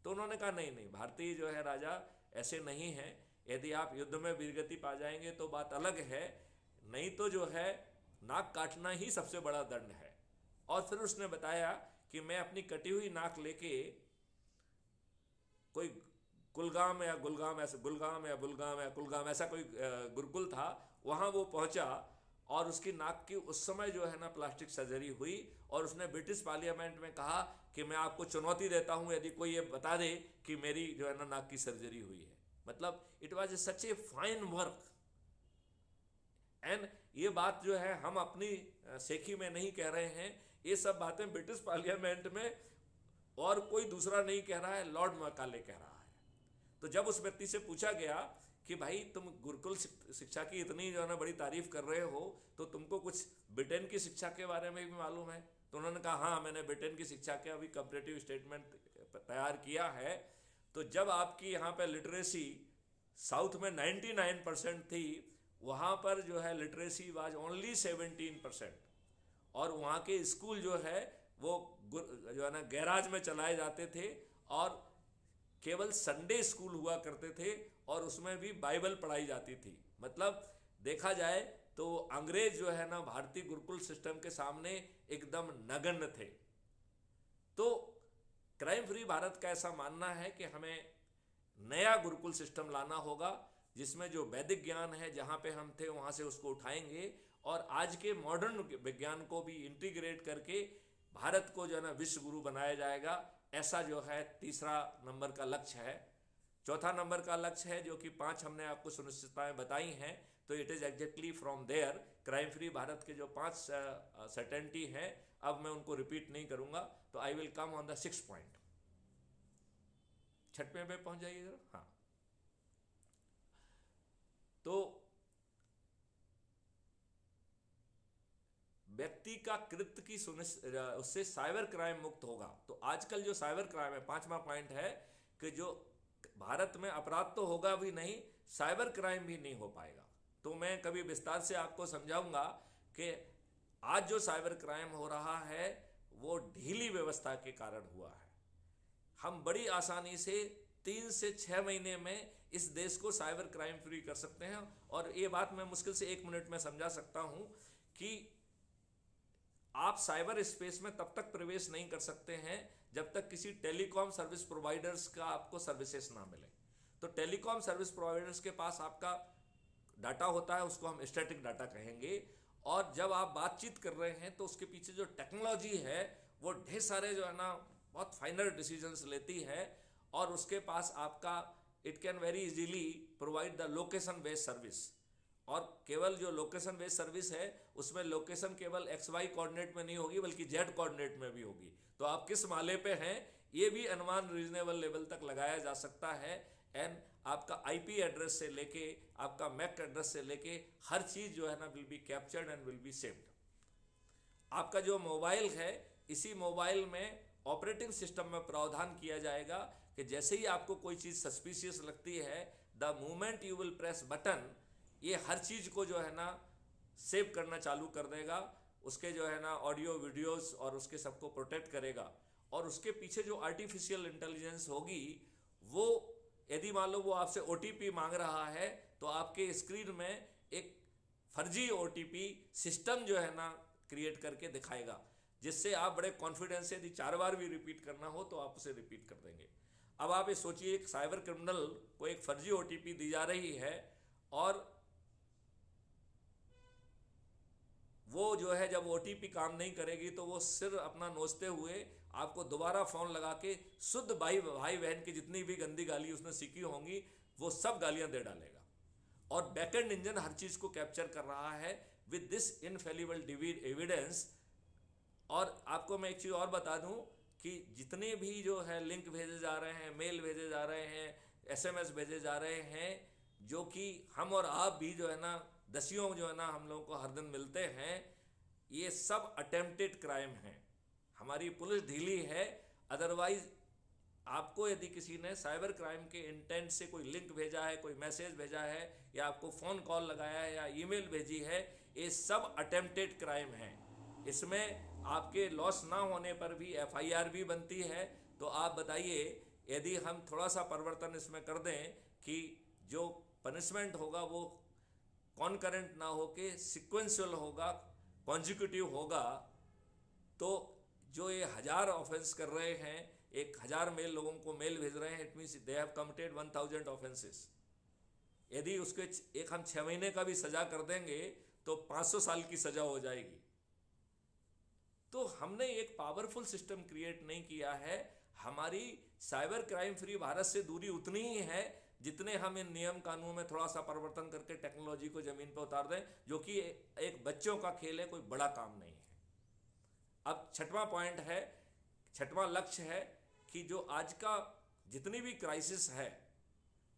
[SPEAKER 2] तो उन्होंने कहा नहीं नहीं, भारतीय जो है राजा ऐसे नहीं है। यदि आप युद्ध में वीरगति पा जाएंगे तो बात अलग है, नहीं तो जो है नाक काटना ही सबसे बड़ा दंड है। और फिर उसने बताया कि मैं अपनी कटी हुई नाक लेके कोई कुलगाम या गुलगाम ऐसा गुलगाम या बुलगाम या कुलगाम ऐसा कोई गुरुकुल था, वहाँ वो पहुँचा और उसकी नाक की उस समय जो है ना प्लास्टिक सर्जरी हुई। और उसने ब्रिटिश पार्लियामेंट में कहा कि मैं आपको चुनौती देता हूँ यदि कोई ये बता दे कि मेरी जो है ना नाक की सर्जरी हुई है। मतलब it was a such a fine work. And ये बात जो है हम अपनी सेखी में नहीं कह रहे हैं, ये सब बातें ब्रिटिश पार्लियामेंट में और कोई दूसरा नहीं कह रहा है, लॉर्ड मैकाले कह रहा है। तो जब उस व्यक्ति से पूछा गया कि भाई तुम गुरुकुल शिक्षा की इतनी जो है ना बड़ी तारीफ कर रहे हो, तो तुमको कुछ ब्रिटेन की शिक्षा के बारे में भी मालूम है? तो उन्होंने कहा हाँ, मैंने ब्रिटेन की शिक्षा के अभी कंपैरेटिव स्टेटमेंट तैयार किया है। तो जब आपकी यहाँ पे लिटरेसी साउथ में 99% थी, वहाँ पर जो है लिटरेसी वाज ओनली 17%। और वहाँ के स्कूल जो है वो जो है ना गैराज में चलाए जाते थे और केवल संडे स्कूल हुआ करते थे और उसमें भी बाइबल पढ़ाई जाती थी। मतलब देखा जाए तो अंग्रेज जो है ना भारतीय गुरुकुल सिस्टम के सामने एकदम नगण्य थे। तो क्राइम फ्री भारत का ऐसा मानना है कि हमें नया गुरुकुल सिस्टम लाना होगा जिसमें जो वैदिक ज्ञान है जहाँ पे हम थे वहाँ से उसको उठाएंगे और आज के मॉडर्न विज्ञान को भी इंटीग्रेट करके भारत को जो है ना विश्व गुरु बनाया जाएगा। ऐसा जो है 3रा नंबर का लक्ष्य है। 4था नंबर का लक्ष्य है जो कि 5 हमने आपको सुनिश्चितताएं बताई हैं, तो it is exactly from there crime free Bharat के जो 5 सर्टेनिटी हैं, अब मैं उनको रिपीट नहीं करूंगा। तो I will come on the 6th point. 6वें पे पहुंच जाइए जरा। हाँ, तो व्यक्ति का कृत्य की उससे साइबर क्राइम मुक्त होगा। तो आजकल जो साइबर क्राइम है, 5वां पॉइंट है कि जो भारत में अपराध तो होगा भी नहीं, साइबर क्राइम भी नहीं हो पाएगा। तो मैं कभी विस्तार से आपको समझाऊंगा कि आज जो साइबर क्राइम हो रहा है वो ढीली व्यवस्था के कारण हुआ है। हम बड़ी आसानी से 3 से 6 महीने में इस देश को साइबर क्राइम फ्री कर सकते हैं। और ये बात मैं मुश्किल से 1 मिनट में समझा सकता हूं कि आप साइबर स्पेस में तब तक प्रवेश नहीं कर सकते हैं जब तक किसी टेलीकॉम सर्विस प्रोवाइडर्स का आपको सर्विसेज ना मिले। तो टेलीकॉम सर्विस प्रोवाइडर्स के पास आपका डाटा होता है, उसको हम स्टैटिक डाटा कहेंगे। और जब आप बातचीत कर रहे हैं तो उसके पीछे जो टेक्नोलॉजी है वो ढेर सारे जो है ना बहुत फाइनर डिसीजंस लेती है। और उसके पास आपका it can very easily provide the location based service. और केवल जो लोकेशन बेस्ड सर्विस है उसमें लोकेशन केवल XY कोऑर्डिनेट में नहीं होगी बल्कि Z कोऑर्डिनेट में भी होगी। तो आप किस माले पे हैं ये भी अनुमान रीजनेबल लेवल तक लगाया जा सकता है। एंड आपका IP एड्रेस से लेके आपका MAC एड्रेस से लेके हर चीज जो है ना will be captured and will be saved. आपका जो मोबाइल है, इसी मोबाइल में ऑपरेटिंग सिस्टम में प्रावधान किया जाएगा कि जैसे ही आपको कोई चीज सस्पिशियस लगती है, the moment you will press button, ये हर चीज को जो है ना सेव करना चालू कर देगा, उसके जो है ना ऑडियो वीडियोस और उसके सबको प्रोटेक्ट करेगा। और उसके पीछे जो आर्टिफिशियल इंटेलिजेंस होगी, वो यदि मान लो वो आपसे OTP मांग रहा है, तो आपके स्क्रीन में एक फर्जी OTP सिस्टम जो है ना क्रिएट करके दिखाएगा, जिससे आप बड़े कॉन्फिडेंस से यदि 4 बार भी रिपीट करना हो तो आप उसे रिपीट कर देंगे। अब आप ये सोचिए, एक साइबर क्रिमिनल को एक फर्जी OTP दी जा रही है और वो जो है जब OTP काम नहीं करेगी तो वो सिर अपना नोचते हुए आपको दोबारा फोन लगा के शुद्ध भाई बहन की जितनी भी गंदी गाली उसने सीखी होंगी वो सब गालियां दे डालेगा। और बैकएंड इंजन हर चीज को कैप्चर कर रहा है विद दिस इनफेलिबल एविडेंस। और आपको मैं एक चीज और बता दूं कि जितने भी जो है लिंक भेजे जा रहे हैं, मेल भेजे जा रहे हैं, SMS भेजे जा रहे हैं, जो कि हम और आप भी जो है ना दसियों जो है ना हम लोगों को हर दिन मिलते हैं, ये सब अटेम्प्टेड क्राइम हैं। हमारी पुलिस ढीली है। अदरवाइज आपको यदि किसी ने साइबर क्राइम के इंटेंट से कोई लिंक भेजा है, कोई मैसेज भेजा है, या आपको फ़ोन कॉल लगाया है या ईमेल भेजी है, ये सब अटेम्प्टेड क्राइम हैं। इसमें आपके लॉस ना होने पर भी FIR भी बनती है। तो आप बताइए, यदि हम थोड़ा सा परिवर्तन इसमें कर दें कि जो पनिशमेंट होगा वो कॉन्करेंट ना होके सिक्वेंशियल होगा, कॉन्जिक्यूटिव होगा, तो जो ये 1000 ऑफेंस कर रहे हैं, 1000 मेल लोगों को मेल भेज रहे हैं, it means they have committed 1000 offences. यदि उसके एक हम 6 महीने का भी सजा कर देंगे तो 500 साल की सजा हो जाएगी। तो हमने एक पावरफुल सिस्टम क्रिएट नहीं किया है। हमारी साइबर क्राइम फ्री भारत से दूरी उतनी ही है जितने हम इन नियम कानून में थोड़ा सा परिवर्तन करके टेक्नोलॉजी को जमीन पर उतार दें, जो कि एक बच्चों का खेल है, कोई बड़ा काम नहीं है। अब छठवां पॉइंट है, छठवां लक्ष्य है कि जो आज का जितनी भी क्राइसिस है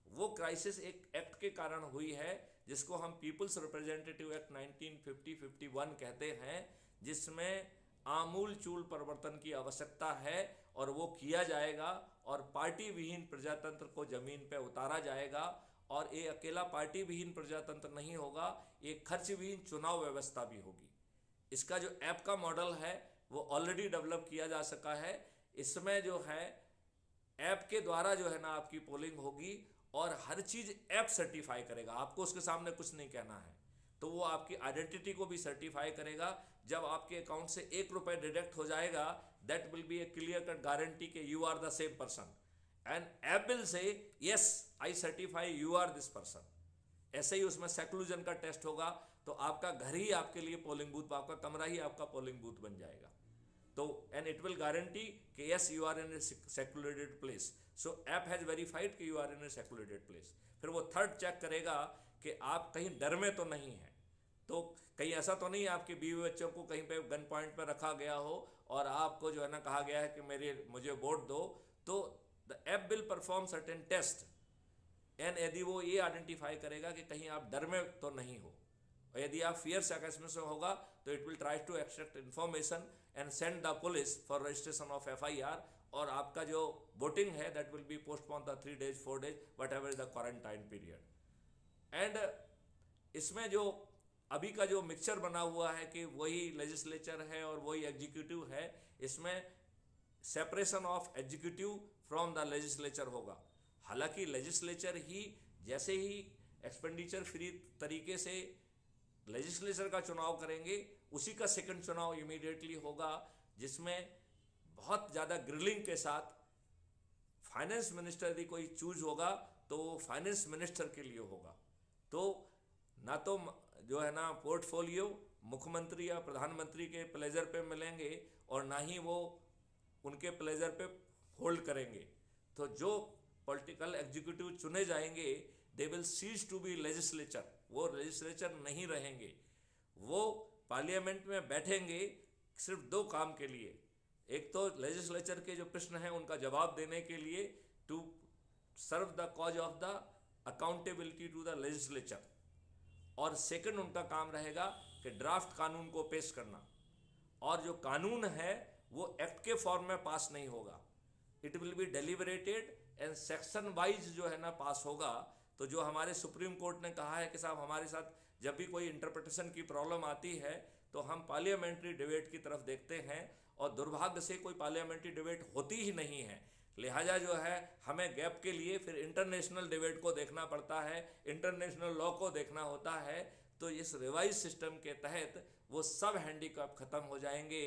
[SPEAKER 2] वो क्राइसिस एक एक्ट के कारण हुई है, जिसको हम पीपल्स रिप्रेजेंटेटिव एक्ट 1950-51 कहते हैं, जिसमें आमूल चूल परिवर्तन की आवश्यकता है और वो किया जाएगा। और पार्टी विहीन प्रजातंत्र को जमीन पे उतारा जाएगा। और ये अकेला पार्टी विहीन प्रजातंत्र नहीं होगा, ये खर्च विहीन चुनाव व्यवस्था भी होगी। इसका जो ऐप का मॉडल है वो ऑलरेडी डेवलप किया जा सका है। इसमें जो है ऐप के द्वारा जो है ना आपकी पोलिंग होगी और हर चीज ऐप सर्टिफाई करेगा, आपको उसके सामने कुछ नहीं कहना है। तो वो आपकी आइडेंटिटी को भी सर्टिफाई करेगा। जब आपके अकाउंट से 1 रुपए डिडक्ट हो जाएगा, that will be a clear cut guarantee के you are the same person, and app will say yes I certify you are this person. ऐसे ही उसमें सेक्लूजन का टेस्ट होगा, तो आपका घर ही आपके लिए पोलिंग बूथ, आपका कमरा ही आपका पोलिंग बूथ बन जाएगा। तो एंड इट विल गारंटी कि yes you are in a secluded place, so app has verified कि you are in a secluded place. फिर वो थर्ड चेक करेगा कि आप कहीं डर में तो नहीं हैं, तो कहीं ऐसा तो नहीं है आपके बीवी बच्चों को कहीं पे गन पॉइंट पर रखा गया हो और आपको जो है ना कहा गया है कि मुझे वोट दो। तो the app will perform certain test, and यदि वो ये आइडेंटिफाई करेगा कि कहीं आप डर में तो नहीं हो, और यदि आप फियर सर्कमस्टेंस में होगा तो it will try to extract information and send the police for registration of FIR। और आपका जो वोटिंग है that will be postpone the 3 days 4 days whatever is the quarantine period. And इसमें जो अभी का जो मिक्सचर बना हुआ है कि वही लेजिस्लेचर है और वही एग्जीक्यूटिव है, इसमें separation of executive from the legislature होगा। हालांकि लेजिस्लेचर ही जैसे ही एक्सपेंडिचर फ्री तरीके से लेजिस्लेचर का चुनाव करेंगे, उसी का सेकंड चुनाव इमीडिएटली होगा, जिसमें बहुत ज़्यादा ग्रिलिंग के साथ फाइनेंस मिनिस्टर यदि कोई चूज होगा तो वो फाइनेंस मिनिस्टर के लिए होगा। तो ना तो जो है ना पोर्टफोलियो मुख्यमंत्री या प्रधानमंत्री के प्लेजर पे मिलेंगे और ना ही वो उनके प्लेजर पे होल्ड करेंगे। तो जो पॉलिटिकल एग्जीक्यूटिव चुने जाएंगे they will cease to be legislature, वो लेजिस्लेचर नहीं रहेंगे, वो पार्लियामेंट में बैठेंगे सिर्फ 2 काम के लिए। एक तो लेजिस्लेचर के जो प्रश्न हैं उनका जवाब देने के लिए, to serve the cause of the accountability to the legislature, और सेकंड उनका काम रहेगा कि ड्राफ्ट कानून को पेश करना। और जो कानून है वो एक्ट के फॉर्म में पास नहीं होगा, it will B deliberated and section wise जो है ना पास होगा। तो जो हमारे सुप्रीम कोर्ट ने कहा है कि साहब हमारे साथ जब भी कोई इंटरप्रिटेशन की प्रॉब्लम आती है तो हम पार्लियामेंट्री डिबेट की तरफ देखते हैं, और दुर्भाग्य से कोई पार्लियामेंट्री डिबेट होती ही नहीं है। लिहाजा जो है हमें गैप के लिए फिर इंटरनेशनल डिबेट को देखना पड़ता है, इंटरनेशनल लॉ को देखना होता है। तो इस रिवाइज सिस्टम के तहत वो सब हैंडीकैप खत्म हो जाएंगे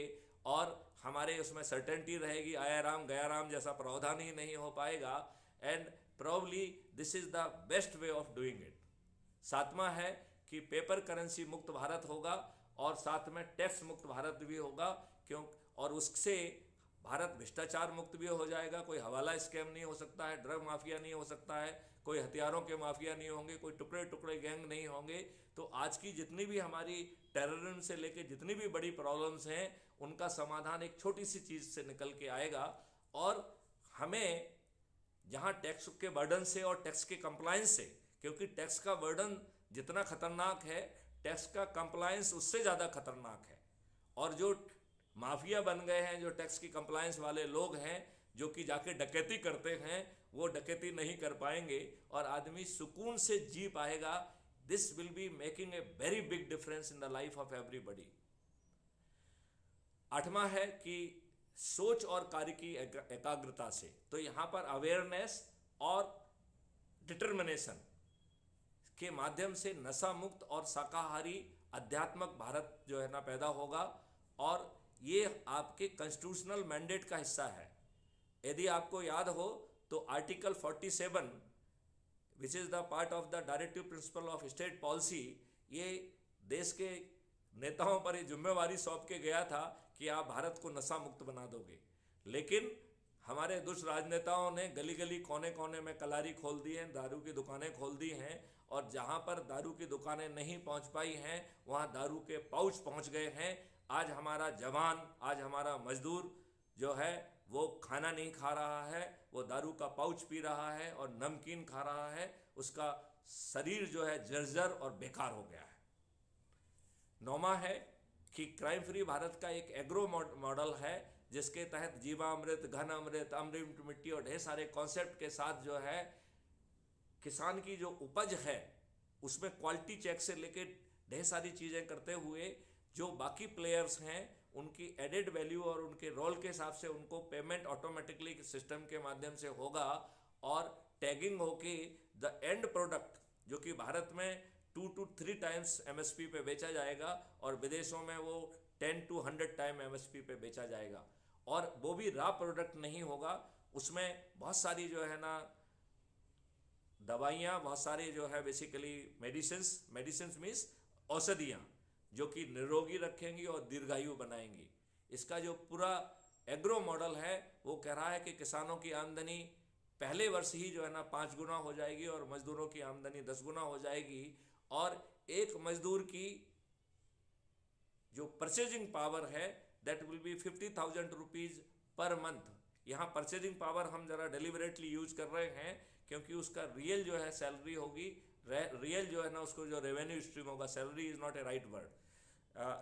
[SPEAKER 2] और हमारे उसमें सर्टेनिटी रहेगी, आया राम गया राम जैसा प्रावधान ही नहीं हो पाएगा। And probably this is the best way of doing it. सातवां है कि पेपर करेंसी मुक्त भारत होगा और साथ में टैक्स मुक्त भारत भी होगा, क्यों, और उससे भारत भ्रष्टाचार मुक्त भी हो जाएगा। कोई हवाला स्कैम नहीं हो सकता है, ड्रग माफिया नहीं हो सकता है, कोई हथियारों के माफिया नहीं होंगे, कोई टुकड़े टुकड़े गैंग नहीं होंगे। तो आज की जितनी भी हमारी टेररिज्म से लेके जितनी भी बड़ी प्रॉब्लम्स हैं उनका समाधान एक छोटी सी चीज़ से निकल के आएगा। और हमें जहाँ टैक्स के बर्डन से और टैक्स के कंप्लायंस से, क्योंकि टैक्स का बर्डन जितना खतरनाक है टैक्स का कंप्लायंस उससे ज़्यादा खतरनाक है। और जो माफिया बन गए हैं, जो टैक्स की कंप्लायंस वाले लोग हैं, जो कि जाके डकैती करते हैं, वो डकैती नहीं कर पाएंगे और आदमी सुकून से जी पाएगा। This will be making a very big difference in the life of everybody. आठवां है कि सोच और कार्य की एकाग्रता से, तो यहाँ पर अवेयरनेस और डिटर्मिनेशन के माध्यम से नशा मुक्त और शाकाहारी आध्यात्मिक भारत जो है ना पैदा होगा। और ये आपके कॉन्स्टिट्यूशनल मैंडेट का हिस्सा है। यदि आपको याद हो तो article 47 which is the part of the directive principle of state policy, ये देश के नेताओं पर ये जिम्मेवारी सौंप के गया था कि आप भारत को नशा मुक्त बना दोगे। लेकिन हमारे दुष्ट राजनेताओं ने गली गली कोने कोने में कलारी खोल दी हैं, दारू की दुकानें खोल दी हैं, और जहां पर दारू की दुकानें नहीं पहुंच पाई हैं वहां दारू के पाउच पहुंच गए हैं। आज हमारा जवान, आज हमारा मजदूर जो है वो खाना नहीं खा रहा है, वो दारू का पाउच पी रहा है और नमकीन खा रहा है, उसका शरीर जो है जर्जर और बेकार हो गया है। नौमा है कि क्राइम फ्री भारत का एक एग्रो मॉडल है जिसके तहत जीवामृत, घन अमृत, अमृत मिट्टी और ढेर सारे कॉन्सेप्ट के साथ जो है किसान की जो उपज है उसमें क्वालिटी चेक से लेके ढेर सारी चीज़ें करते हुए जो बाकी प्लेयर्स हैं उनकी एडेड वैल्यू और उनके रोल के हिसाब से उनको पेमेंट ऑटोमेटिकली सिस्टम के माध्यम से होगा और टैगिंग होके द एंड प्रोडक्ट जो कि भारत में 2 to 3 टाइम्स MSP पे बेचा जाएगा और विदेशों में वो 10 to 100 टाइम MSP पे बेचा जाएगा। और वो भी रॉ प्रोडक्ट नहीं होगा, उसमें बहुत सारी जो है ना दवाइयाँ, बहुत सारी जो है बेसिकली मेडिसिन्स मीन्स औषधियाँ जो कि निरोगी रखेंगी और दीर्घायु बनाएंगी। इसका जो पूरा एग्रो मॉडल है वो कह रहा है कि किसानों की आमदनी पहले वर्ष ही जो है ना 5 गुना हो जाएगी और मजदूरों की आमदनी 10 गुना हो जाएगी। और एक मजदूर की जो परचेजिंग पावर है that will B 50,000 rupees per month. यहाँ परचेजिंग पावर हम ज़रा डेलिबरेटली यूज कर रहे हैं क्योंकि उसका रियल जो है सैलरी होगी, रियल जो है ना उसको जो रेवेन्यू स्ट्रीम होगा, salary is not a right word,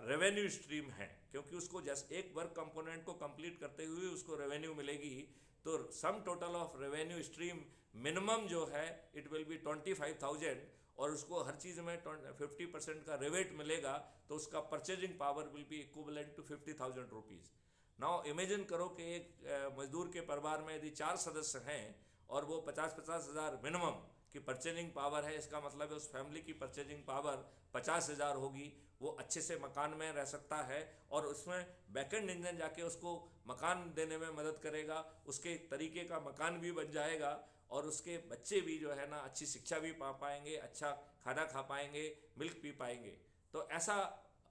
[SPEAKER 2] revenue stream है, क्योंकि उसको जैसे एक वर्क कंपोनेंट को कंप्लीट करते हुए उसको रेवेन्यू मिलेगी। तो sum total of revenue stream minimum जो है इट विल बी 25,000 और उसको हर चीज़ में 50% का रिवेट मिलेगा, तो उसका purchasing power will be equivalent to 50,000 rupees. Now imagine करो कि एक मजदूर के परिवार में यदि 4 सदस्य हैं और वो 50-50 हज़ार मिनिमम की परचेजिंग पावर है, इसका मतलब है उस फैमिली की परचेजिंग पावर 50,000 होगी। वो अच्छे से मकान में रह सकता है और उसमें बैकएंड इंजन जाके उसको मकान देने में मदद करेगा, उसके तरीके का मकान भी बन जाएगा और उसके बच्चे भी जो है ना अच्छी शिक्षा भी पा पाएंगे, अच्छा खाना खा पाएंगे, मिल्क पी पाएंगे। तो ऐसा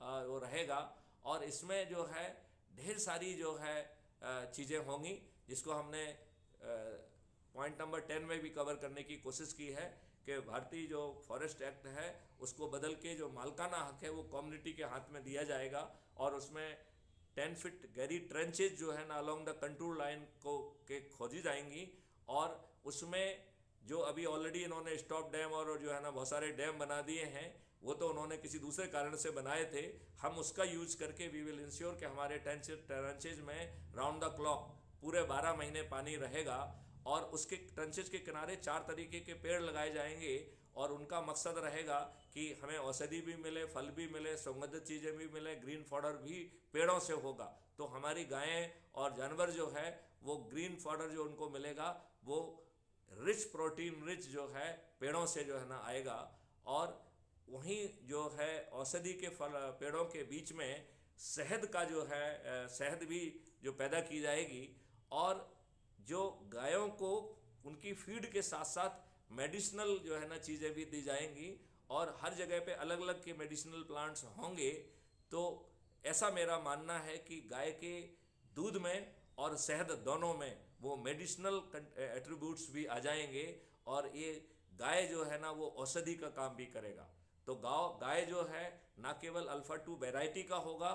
[SPEAKER 2] वो रहेगा। और इसमें जो है ढेर सारी जो है चीज़ें होंगी जिसको हमने पॉइंट नंबर 10 में भी कवर करने की कोशिश की है कि भारतीय जो फॉरेस्ट एक्ट है उसको बदल के जो मालकाना हक है वो कम्युनिटी के हाथ में दिया जाएगा और उसमें 10 फीट गहरी ट्रेंचेज जो है ना अलोंग द कंट्रोल लाइन को के खोजी जाएंगी। और उसमें जो अभी ऑलरेडी इन्होंने स्टॉप डैम और जो है ना बहुत सारे डैम बना दिए हैं, वो तो उन्होंने किसी दूसरे कारण से बनाए थे, हम उसका यूज करके वी विल इंश्योर कि हमारे ट्रेंचेज में राउंड द क्लॉक पूरे 12 महीने पानी रहेगा। और उसके ट्रेंचेज के किनारे 4 तरीके के पेड़ लगाए जाएंगे और उनका मकसद रहेगा कि हमें औषधि भी मिले, फल भी मिले, सुगंधित चीज़ें भी मिले, ग्रीन फॉडर भी पेड़ों से होगा। तो हमारी गायें और जानवर जो है वो ग्रीन फॉडर जो उनको मिलेगा वो रिच प्रोटीन रिच जो है पेड़ों से जो है ना आएगा। और वहीं जो है औषधि के फल पेड़ों के बीच में शहद का जो है शहद भी जो पैदा की जाएगी, और जो गायों को उनकी फीड के साथ साथ मेडिसिनल जो है ना चीज़ें भी दी जाएंगी, और हर जगह पे अलग अलग के मेडिसिनल प्लांट्स होंगे। तो ऐसा मेरा मानना है कि गाय के दूध में और शहद दोनों में वो मेडिसिनल एट्रीब्यूट्स भी आ जाएंगे, और ये गाय जो है ना वो औषधि का काम भी करेगा। तो गाय जो है ना केवल अल्फा 2 वैरायटी का होगा,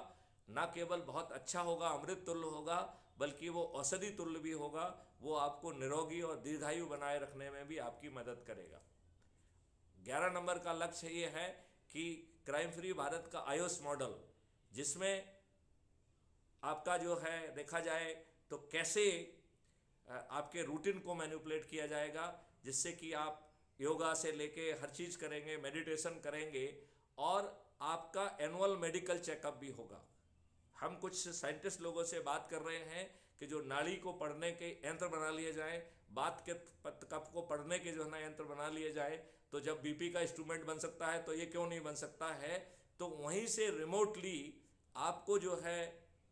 [SPEAKER 2] ना केवल बहुत अच्छा होगा, अमृत तुल्य होगा, बल्कि वो औषधि तुल्य भी होगा। वो आपको निरोगी और दीर्घायु बनाए रखने में भी आपकी मदद करेगा। 11 नंबर का लक्ष्य ये है कि क्राइम फ्री भारत का आयुष मॉडल, जिसमें आपका जो है देखा जाए तो कैसे आपके रूटीन को मैनिपुलेट किया जाएगा, जिससे कि आप योगा से लेके हर चीज़ करेंगे, मेडिटेशन करेंगे, और आपका एनुअल मेडिकल चेकअप भी होगा। हम कुछ साइंटिस्ट लोगों से बात कर रहे हैं कि जो नाड़ी को पढ़ने के यंत्र बना लिए जाए, बात के कफ को पढ़ने के जो है ना यंत्र बना लिए जाए, तो जब बीपी का इंस्ट्रूमेंट बन सकता है तो ये क्यों नहीं बन सकता है। तो वहीं से रिमोटली आपको जो है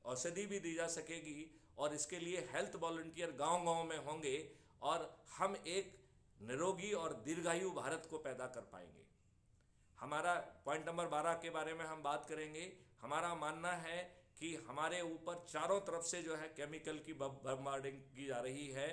[SPEAKER 2] औषधि भी दी जा सकेगी, और इसके लिए हेल्थ वॉलंटियर गांव-गांव में होंगे, और हम एक निरोगी और दीर्घायु भारत को पैदा कर पाएंगे। हमारा पॉइंट नंबर 12 के बारे में हम बात करेंगे। हमारा मानना है कि हमारे ऊपर चारों तरफ से जो है केमिकल की बम्बार्डिंग की जा रही है।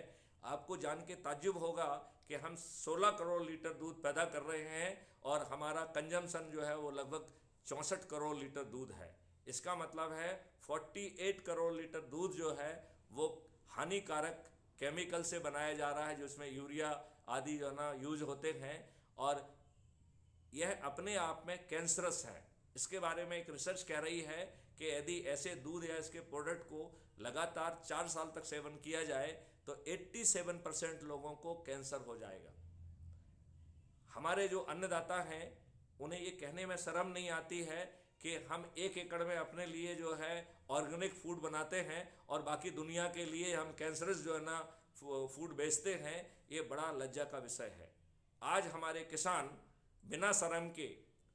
[SPEAKER 2] आपको जान के ताज्जुब होगा कि हम 16 करोड़ लीटर दूध पैदा कर रहे हैं, और हमारा कंजम्पशन जो है वो लगभग 64 करोड़ लीटर दूध है। इसका मतलब है 48 करोड़ लीटर दूध जो है वो हानिकारक केमिकल से बनाया जा रहा है, जिसमें यूरिया आदि जो ना यूज होते हैं, और यह अपने आप में कैंसरस है। इसके बारे में एक रिसर्च कह रही है कि यदि ऐसे दूध या इसके प्रोडक्ट को लगातार 4 साल तक सेवन किया जाए तो 87% लोगों को कैंसर हो जाएगा। हमारे जो अन्नदाता हैं उन्हें ये कहने में शर्म नहीं आती है कि हम 1 एकड़ में अपने लिए जो है ऑर्गेनिक फूड बनाते हैं, और बाकी दुनिया के लिए हम कैंसरस जो है ना फूड बेचते हैं। ये बड़ा लज्जा का विषय है। आज हमारे किसान बिना शर्म के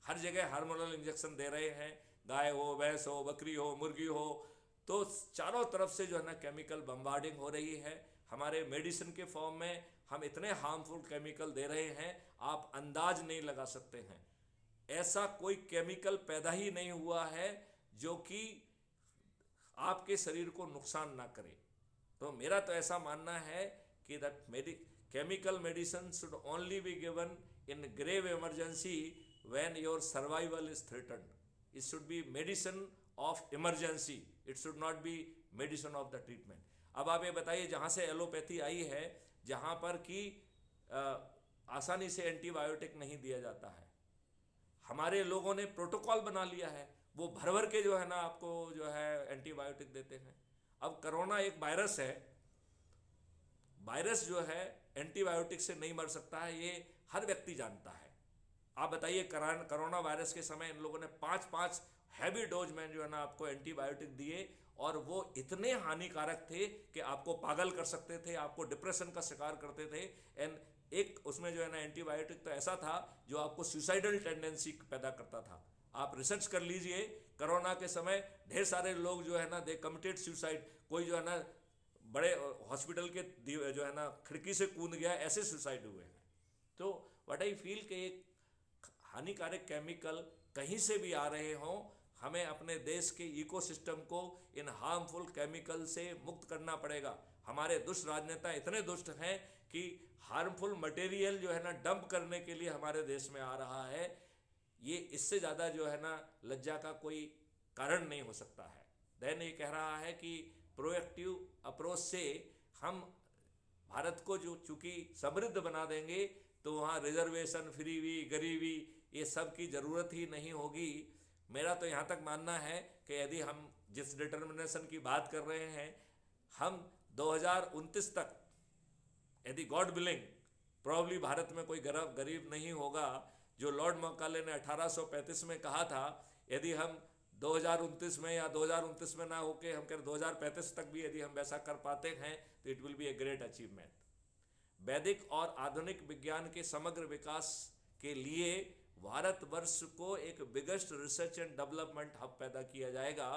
[SPEAKER 2] हर जगह हार्मोनल इंजेक्शन दे रहे हैं, गाय हो, भैंस हो, बकरी हो, मुर्गी हो, तो चारों तरफ से जो है ना केमिकल बम्बार्डिंग हो रही है। हमारे मेडिसिन के फॉर्म में हम इतने हार्मफुल केमिकल दे रहे हैं, आप अंदाज नहीं लगा सकते हैं। ऐसा कोई केमिकल पैदा ही नहीं हुआ है जो कि आपके शरीर को नुकसान ना करे। तो मेरा तो ऐसा मानना है कि that chemical medicine should only be given in grave emergency when your survival is threatened. It should be medicine of emergency. It should not be medicine of the treatment. अब आप ये बताइए, जहाँ से एलोपैथी आई है, जहाँ पर कि आसानी से एंटीबायोटिक नहीं दिया जाता है, हमारे लोगों ने प्रोटोकॉल बना लिया है, वो भर भर के जो है ना आपको जो है एंटीबायोटिक देते हैं। अब कोरोना एक वायरस है, वायरस जो है एंटीबायोटिक से नहीं मर सकता है, ये हर व्यक्ति जानता है। आप बताइए, कोरोना वायरस के समय इन लोगों ने 5-5 हैवी डोज में जो है ना आपको एंटीबायोटिक दिए, और वो इतने हानिकारक थे कि आपको पागल कर सकते थे, आपको डिप्रेशन का शिकार करते थे। एंड एक उसमें जो है ना एंटीबायोटिक तो ऐसा था जो आपको सुसाइडल टेंडेंसी पैदा करता था। आप रिसर्च कर लीजिए, कोरोना के समय ढेर सारे लोग जो है ना दे कमिटेड सुसाइड। कोई जो है ना बड़े हॉस्पिटल के जो है ना खिड़की से कूद गया, ऐसे सुसाइड हुए हैं। तो व्हाट आई फील कि एक हानिकारक केमिकल कहीं से भी आ रहे हों, हमें अपने देश के इकोसिस्टम को इन हार्मफुल केमिकल से मुक्त करना पड़ेगा। हमारे दुष्ट राजनेता इतने दुष्ट हैं कि हार्मफुल मटेरियल जो है ना डंप करने के लिए हमारे देश में आ रहा है। ये इससे ज़्यादा जो है ना लज्जा का कोई कारण नहीं हो सकता है। दैन ये कह रहा है कि प्रोएक्टिव अप्रोच से हम भारत को जो चूँकि समृद्ध बना देंगे, तो वहाँ रिजर्वेशन, फ्रीवी, गरीबी, ये सब की ज़रूरत ही नहीं होगी। मेरा तो यहाँ तक मानना है कि यदि हम जिस डिटर्मिनेशन की बात कर रहे हैं, हम 2029 तक, यदि गॉड विलिंग, प्रॉब्ली भारत में कोई गरीब नहीं होगा जो लॉर्ड मैकाले ने 1835 में कहा था, यदि हम 2029 में या 2029 में ना होके हम कह 2035 तक भी यदि हम वैसा कर पाते हैं तो it will be a great achievement. वैदिक और आधुनिक विज्ञान के समग्र विकास के लिए भारतवर्ष को एक biggest research and development hub पैदा किया जाएगा।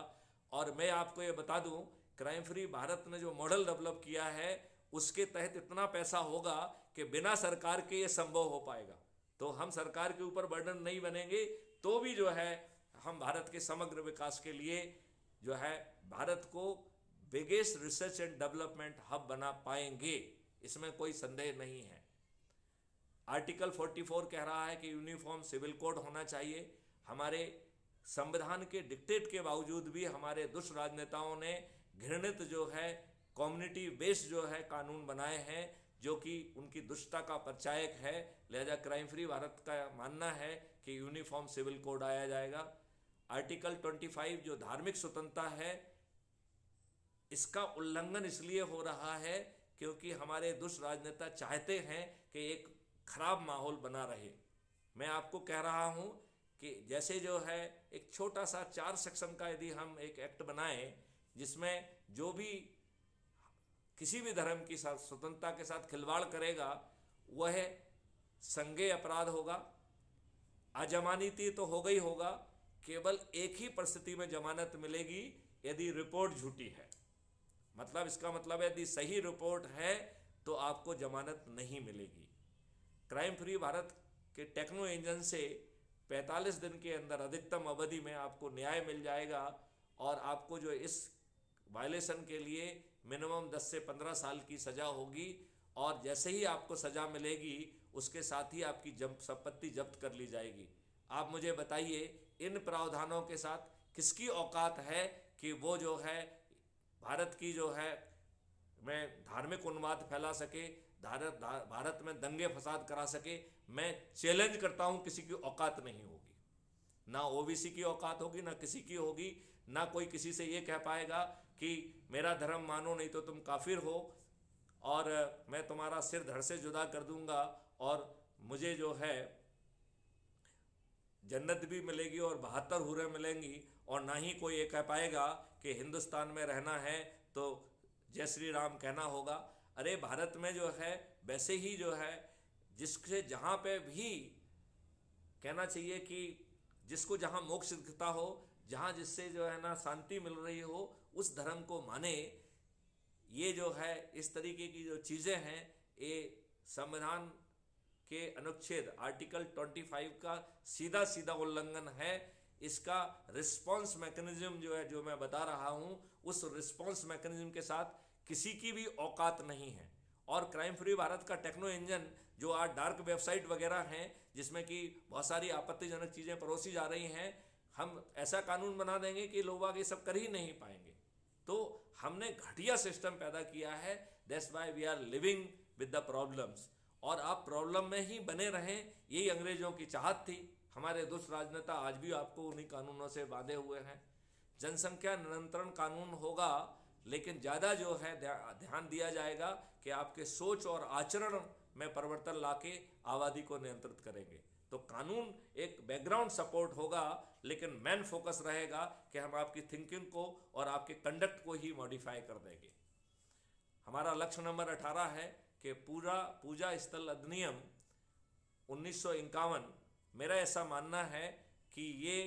[SPEAKER 2] और मैं आपको ये बता दूं, क्राइम फ्री भारत ने जो मॉडल डेवलप किया है उसके तहत इतना पैसा होगा कि बिना सरकार के ये संभव हो पाएगा। तो हम सरकार के ऊपर बर्डन नहीं बनेंगे तो भी जो है हम भारत के समग्र विकास के लिए जो है भारत को biggest research and development hub बना पाएंगे, इसमें कोई संदेह नहीं है। आर्टिकल 44 कह रहा है कि यूनिफॉर्म सिविल कोड होना चाहिए। हमारे संविधान के डिक्टेट के बावजूद भी हमारे दुष्ट राजनेताओं ने घृणित जो है कम्युनिटी बेस्ड जो है कानून बनाए हैं जो कि उनकी दुष्टता का परिचायक है। लिहाजा क्राइम फ्री भारत का मानना है कि यूनिफॉर्म सिविल कोड आया जाएगा। आर्टिकल 25 जो धार्मिक स्वतंत्रता है, इसका उल्लंघन इसलिए हो रहा है क्योंकि हमारे दुष्ट राजनेता चाहते हैं कि एक खराब माहौल बना रहे। मैं आपको कह रहा हूं कि जैसे जो है एक छोटा सा 4 सेक्शन का यदि हम एक एक्ट बनाएं जिसमें जो भी किसी भी धर्म की स्वतंत्रता के साथ खिलवाड़ करेगा वह संज्ञेय अपराध होगा। अजमानती तो होगा ही होगा, केवल एक ही परिस्थिति में जमानत मिलेगी यदि रिपोर्ट झूठी है। मतलब इसका मतलब है यदि सही रिपोर्ट है तो आपको जमानत नहीं मिलेगी। Crime free Bharat K techno engine से 45 दिन के अंदर अधिकतम अवधि में आपको न्याय मिल जाएगा और आपको जो इस वायलेशन के लिए मिनिमम 10 से 15 साल की सज़ा होगी। और जैसे ही आपको सज़ा मिलेगी उसके साथ ही आपकी संपत्ति जब्त कर ली जाएगी। आप मुझे बताइए इन प्रावधानों के साथ किसकी औकात है कि वो जो है भारत की जो है मैं धार्मिक उन्माद फैला सके, भारत में दंगे फसाद करा सके। मैं चैलेंज करता हूं किसी की औकात नहीं होगी, ना ओबीसी की औकात होगी, ना किसी की होगी। ना कोई किसी से ये कह पाएगा कि मेरा धर्म मानो नहीं तो तुम काफिर हो और मैं तुम्हारा सिर धड़ से जुदा कर दूंगा और मुझे जो है जन्नत भी मिलेगी और 72 हूरें मिलेंगी। और ना ही कोई ये कह पाएगा कि हिंदुस्तान में रहना है तो जय श्री राम कहना होगा। अरे भारत में जो है वैसे ही जो है जिससे जहाँ पे भी कहना चाहिए कि जिसको जहाँ मोक्ष दिखता हो, जहाँ जिससे जो है ना शांति मिल रही हो, उस धर्म को माने। ये जो है इस तरीके की जो चीज़ें हैं ये संविधान के अनुच्छेद आर्टिकल 25 का सीधा सीधा उल्लंघन है। इसका रिस्पॉन्स मैकेनिज्म जो है जो मैं बता रहा हूँ उस रिस्पॉन्स मैकेनिज्म के साथ किसी की भी औकात नहीं है। और क्राइम फ्री भारत का टेक्नो इंजन जो आज डार्क वेबसाइट वगैरह हैं जिसमें कि बहुत सारी आपत्तिजनक चीज़ें परोसी जा रही हैं, हम ऐसा कानून बना देंगे कि लोग आगे सब कर ही नहीं पाएंगे। तो हमने घटिया सिस्टम पैदा किया है। That's why we are living with the problems. और आप प्रॉब्लम में ही बने रहें, यही अंग्रेजों की चाहत थी। हमारे दुष्ट राजनेता आज भी आपको उन्हीं कानूनों से बांधे हुए हैं। जनसंख्या नियंत्रण कानून होगा, लेकिन ज़्यादा जो है ध्यान दिया जाएगा कि आपके सोच और आचरण में परिवर्तन लाके आबादी को नियंत्रित करेंगे। तो कानून एक बैकग्राउंड सपोर्ट होगा, लेकिन मेन फोकस रहेगा कि हम आपकी थिंकिंग को और आपके कंडक्ट को ही मॉडिफाई कर देंगे। हमारा लक्ष्य नंबर 18 है कि पूजा स्थल अधिनियम 1951, मेरा ऐसा मानना है कि ये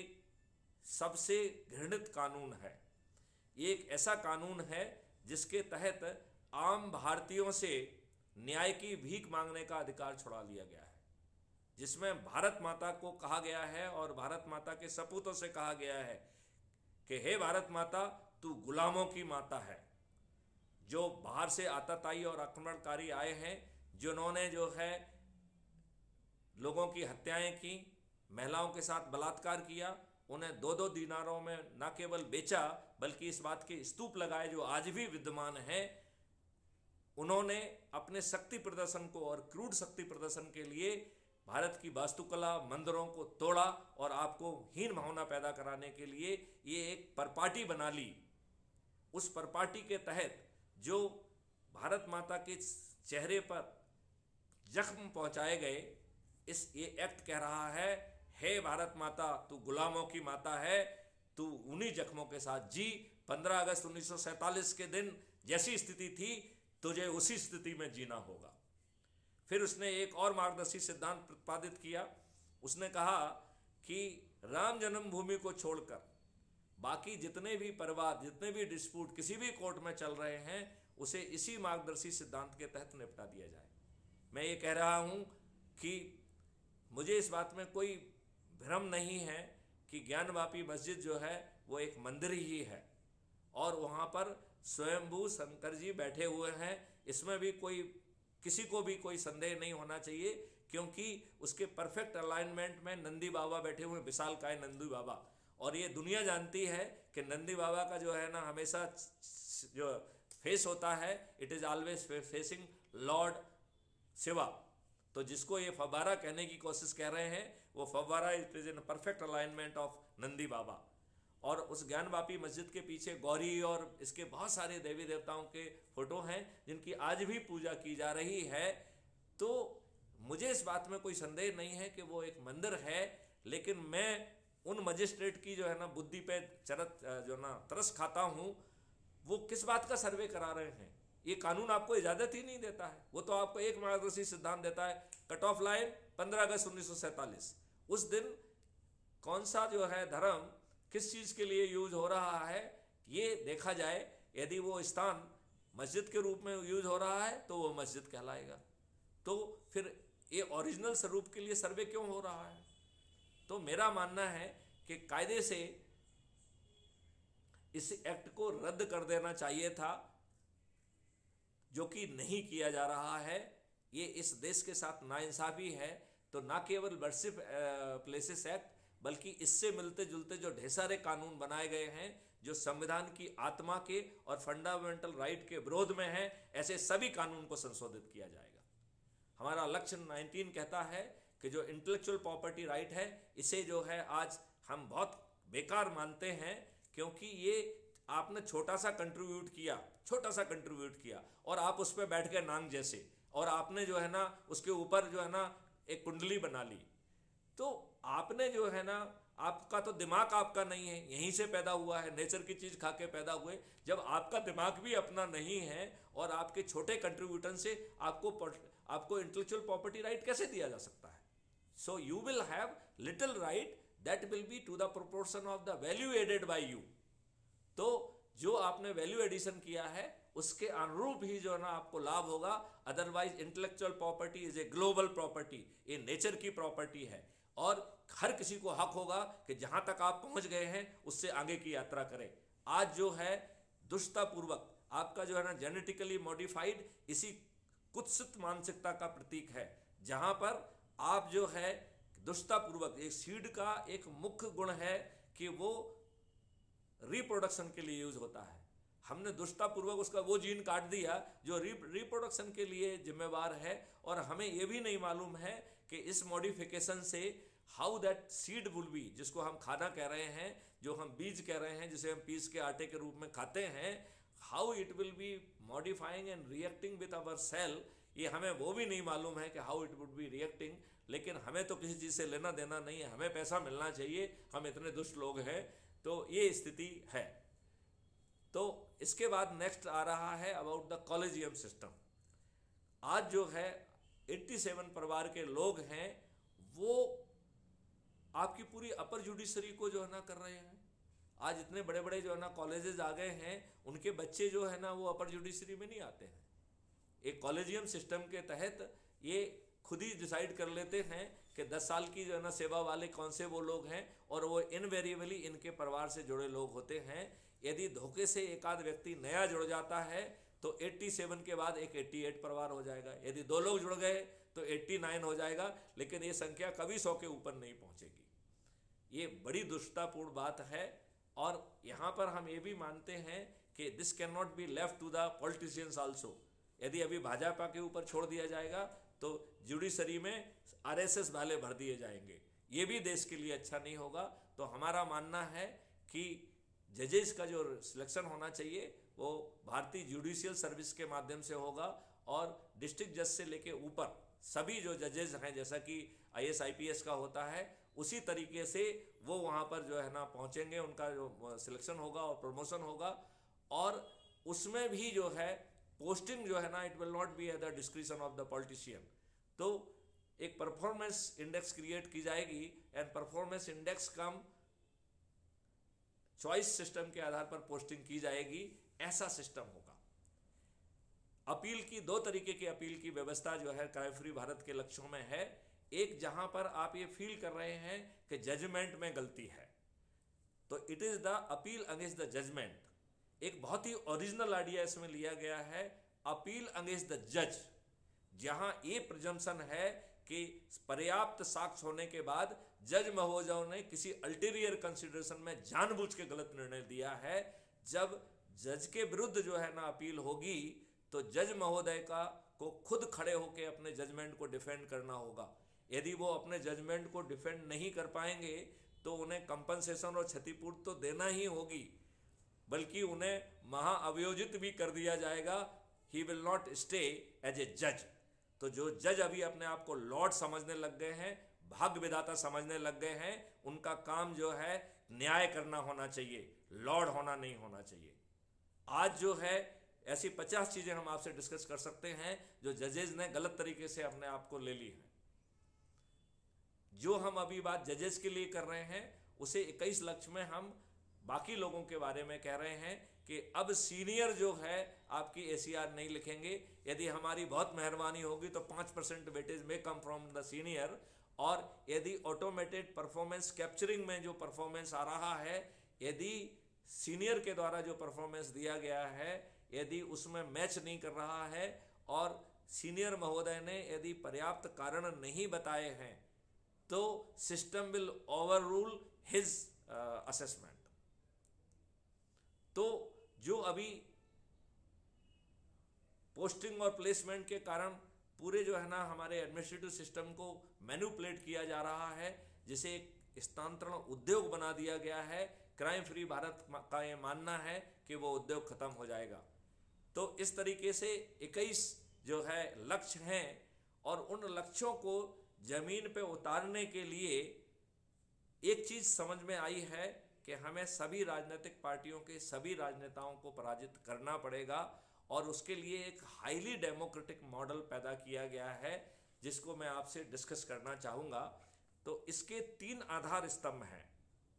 [SPEAKER 2] सबसे घृणित कानून है। ये एक ऐसा कानून है जिसके तहत आम भारतीयों से न्याय की भीख मांगने का अधिकार छुड़ा लिया गया है, जिसमें भारत माता को कहा गया है और भारत माता के सपूतों से कहा गया है कि हे भारत माता, तू गुलामों की माता है। जो बाहर से आतताई और आक्रमणकारी आए हैं, जिन्होंने जो है लोगों की हत्याएं की, महिलाओं के साथ बलात्कार किया, उन्हें 2-2 दीनारों में न केवल बेचा बल्कि इस बात के स्तूप लगाए जो आज भी विद्यमान हैं। उन्होंने अपने शक्ति प्रदर्शन को और क्रूड शक्ति प्रदर्शन के लिए भारत की वास्तुकला मंदिरों को तोड़ा और आपको हीन भावना पैदा कराने के लिए ये एक परपाटी बना ली। उस परपाटी के तहत जो भारत माता के चेहरे पर जख्म पहुंचाए गए। ये एक्ट कह रहा है, हे भारत माता, तू गुलामों की माता है, तू उन्हीं जख्मों के साथ जी। 15 अगस्त 1947 के दिन जैसी स्थिति थी, तुझे उसी स्थिति में जीना होगा। फिर उसने एक और मार्गदर्शी सिद्धांत प्रतिपादित किया। उसने कहा कि राम जन्मभूमि को छोड़कर बाकी जितने भी परिवार, जितने भी डिस्प्यूट किसी भी कोर्ट में चल रहे हैं, उसे इसी मार्गदर्शी सिद्धांत के तहत निपटा दिया जाए। मैं ये कह रहा हूँ कि मुझे इस बात में कोई भ्रम नहीं है कि ज्ञानवापी मस्जिद जो है वो एक मंदिर ही है, और वहाँ पर स्वयंभू शंकर जी बैठे हुए हैं। इसमें भी कोई, किसी को भी कोई संदेह नहीं होना चाहिए, क्योंकि उसके परफेक्ट अलाइनमेंट में नंदी बाबा बैठे हुए, विशालकाय नंदी बाबा। और ये दुनिया जानती है कि नंदी बाबा का जो है ना हमेशा जो फेस होता है, it is always facing Lord Shiva. तो जिसको ये फव्वारा कहने की कोशिश कर रहे हैं, वो फव्वारा it is in perfect alignment of Nandi Baba. और उस ज्ञानवापी मस्जिद के पीछे गौरी और इसके बहुत सारे देवी देवताओं के फोटो हैं, जिनकी आज भी पूजा की जा रही है। तो मुझे इस बात में कोई संदेह नहीं है कि वो एक मंदिर है, लेकिन मैं उन मजिस्ट्रेट की जो है ना बुद्धि पे जो ना तरस खाता हूँ। वो किस बात का सर्वे करा रहे हैं? ये कानून आपको इजाजत ही नहीं देता है। वो तो आपको एक मार्गदर्शी सिद्धांत देता है, कट ऑफ लाइन 15 अगस्त 1947। उस दिन कौन सा जो है धर्म किस चीज के लिए यूज हो रहा है, ये देखा जाए। यदि वो स्थान मस्जिद के रूप में यूज हो रहा है तो वो मस्जिद कहलाएगा। तो फिर ये ओरिजिनल स्वरूप के लिए सर्वे क्यों हो रहा है? तो मेरा मानना है कि कायदे से इस एक्ट को रद्द कर देना चाहिए था, जो कि नहीं किया जा रहा है। ये इस देश के साथ नाइंसाफी है। तो ना केवल वर्शिप प्लेसेस एक्ट, बल्कि इससे मिलते जुलते जो ढेर सारे कानून बनाए गए हैं, जो संविधान की आत्मा के और फंडामेंटल राइट के विरोध में हैं, ऐसे सभी कानून को संशोधित किया जाएगा। हमारा लक्ष्य 19 कहता है कि जो इंटेलेक्चुअल प्रॉपर्टी राइट है, इसे जो है आज हम बहुत बेकार मानते हैं, क्योंकि ये आपने छोटा सा कंट्रीब्यूट किया और आप उस पर बैठ गए नांग जैसे, और आपने जो है ना उसके ऊपर जो है ना एक कुंडली बना ली। तो आपने जो है ना, आपका तो दिमाग आपका नहीं है, यहीं से पैदा हुआ है, नेचर की चीज खा के पैदा हुए। जब आपका दिमाग भी अपना नहीं है और आपके छोटे कंट्रीब्यूशन से आपको इंटेलेक्चुअल प्रॉपर्टी राइट कैसे दिया जा सकता है? So you will have little right that will be to the proportion of the value added by you. तो जो आपने वैल्यू एडिशन किया है उसके अनुरूप ही जो है ना आपको लाभ होगा। Otherwise intellectual property is a global property, ये नेचर की प्रॉपर्टी है, और हर किसी को हक होगा कि जहां तक आप पहुंच गए हैं उससे आगे की यात्रा करें। आज जो है दुष्टतापूर्वक आपका जो है ना जेनेटिकली मॉडिफाइड इसी कुत्सित मानसिकता का प्रतीक है, जहां पर आप जो है दुष्टतापूर्वक, एक सीड का एक मुख्य गुण है कि वो रिप्रोडक्शन के लिए यूज होता है। हमने दुष्टतापूर्वक उसका वो जीन काट दिया जो रिप्रोडक्शन के लिए जिम्मेवार है, और हमें यह भी नहीं मालूम है कि इस मॉडिफिकेशन से how that seed will be, जिसको हम खाना कह रहे हैं, जो हम बीज कह रहे हैं, जिसे हम पीस के आटे के रूप में खाते हैं, how it will be modifying and reacting with our cell, ये हमें वो भी नहीं मालूम है कि how it would be reacting. लेकिन हमें तो किसी चीज़ से लेना देना नहीं है, हमें पैसा मिलना चाहिए, हम इतने दुष्ट लोग हैं। तो ये स्थिति है। तो इसके बाद नेक्स्ट आ रहा है अबाउट द कॉलेजियम सिस्टम। आज जो है 87 परिवार के लोग हैं, वो आपकी पूरी अपर जुडिशरी को जो है ना कर रहे हैं। आज इतने बड़े बड़े जो है ना कॉलेजेस आ गए हैं, उनके बच्चे जो है ना वो अपर जुडिशरी में नहीं आते हैं। एक कॉलेजियम सिस्टम के तहत ये खुद ही डिसाइड कर लेते हैं कि 10 साल की जो है ना सेवा वाले कौन से वो लोग हैं, और वो इनवेरिएबली इनके परिवार से जुड़े लोग होते हैं। यदि धोखे से एक आध व्यक्ति नया जुड़ जाता है तो 87 के बाद एक 88 परिवार हो जाएगा। यदि 2 लोग जुड़ गए तो 89 हो जाएगा, लेकिन ये संख्या कभी 100 के ऊपर नहीं पहुंचेगी। ये बड़ी दुष्टतापूर्ण बात है। और यहाँ पर हम ये भी मानते हैं कि this can not be left to the politicians also. यदि अभी भाजपा के ऊपर छोड़ दिया जाएगा तो जुडिशरी में आरएसएस वाले भर दिए जाएंगे, ये भी देश के लिए अच्छा नहीं होगा। तो हमारा मानना है कि जजेस का जो सिलेक्शन होना चाहिए वो भारतीय जुडिशियल सर्विस के माध्यम से होगा, और डिस्ट्रिक्ट जज से लेके ऊपर सभी जो जजेस हैं, जैसा कि IAS IPS का होता है, उसी तरीके से वो वहाँ पर जो है ना पहुँचेंगे, उनका जो सिलेक्शन होगा और प्रमोशन होगा। और उसमें भी जो है पोस्टिंग जो है ना, it will not B at the discretion of the politician. तो एक परफॉर्मेंस इंडेक्स क्रिएट की जाएगी, and performance index come choice system के आधार पर पोस्टिंग की जाएगी, ऐसा सिस्टम होगा। अपील की 2 तरीके की अपील की व्यवस्था जो है क्राइम फ्री भारत के लक्ष्यों में है। एक, जहां पर आप ये फील कर रहे हैं कि जजमेंट में गलती है, तो it is the appeal against the judgment. एक बहुत ही ओरिजिनल आइडिया इसमें लिया गया है, अपील अगेंस्ट द जज, जहां ये प्रिजम्पशन है कि पर्याप्त साक्ष्य होने के बाद जज महोदय ने किसी अल्टीरियर कंसिडरेशन में जानबूझ के गलत निर्णय दिया है। जब जज के विरुद्ध जो है ना अपील होगी, तो जज महोदय को खुद खड़े होकर अपने जजमेंट को डिफेंड करना होगा। यदि वो अपने जजमेंट को डिफेंड नहीं कर पाएंगे तो उन्हें कंपनसेशन और क्षतिपूर्ति तो देना ही होगी, बल्कि उन्हें महाअभियोजित भी कर दिया जाएगा। He will not stay as a जज। तो जो जज अभी अपने आप को लॉर्ड समझने लग गए हैं, भाग्य विधाता समझने लग गए हैं, उनका काम जो है न्याय करना होना चाहिए, लॉर्ड होना नहीं होना चाहिए। आज जो है ऐसी 50 चीजें हम आपसे डिस्कस कर सकते हैं जो जजेस ने गलत तरीके से अपने आप को ले ली है। जो हम अभी बात जजेस के लिए कर रहे हैं, उसे 21 लक्ष्य में हम बाकी लोगों के बारे में कह रहे हैं कि अब सीनियर जो है आपकी ACR नहीं लिखेंगे। यदि हमारी बहुत मेहरबानी होगी तो 5% वेटेज में कम फ्रॉम द सीनियर। और यदि ऑटोमेटेड परफॉर्मेंस कैप्चरिंग में जो परफॉर्मेंस आ रहा है, यदि सीनियर के द्वारा जो परफॉर्मेंस दिया गया है, यदि उसमें मैच नहीं कर रहा है और सीनियर महोदय ने यदि पर्याप्त कारण नहीं बताए हैं, तो system will over rule his assessment. तो जो अभी पोस्टिंग और प्लेसमेंट के कारण पूरे जो है ना हमारे एडमिनिस्ट्रेटिव सिस्टम को मैनिपुलेट किया जा रहा है, जिसे एक स्थानांतरण उद्योग बना दिया गया है, क्राइम फ्री भारत का ये मानना है कि वो उद्योग खत्म हो जाएगा। तो इस तरीके से 21 जो है लक्ष्य हैं, और उन लक्ष्यों को जमीन पे उतारने के लिए एक चीज समझ में आई है कि हमें सभी राजनीतिक पार्टियों के सभी राजनेताओं को पराजित करना पड़ेगा, और उसके लिए एक हाईली डेमोक्रेटिक मॉडल पैदा किया गया है, जिसको मैं आपसे डिस्कस करना चाहूँगा। तो इसके 3 आधार स्तंभ हैं।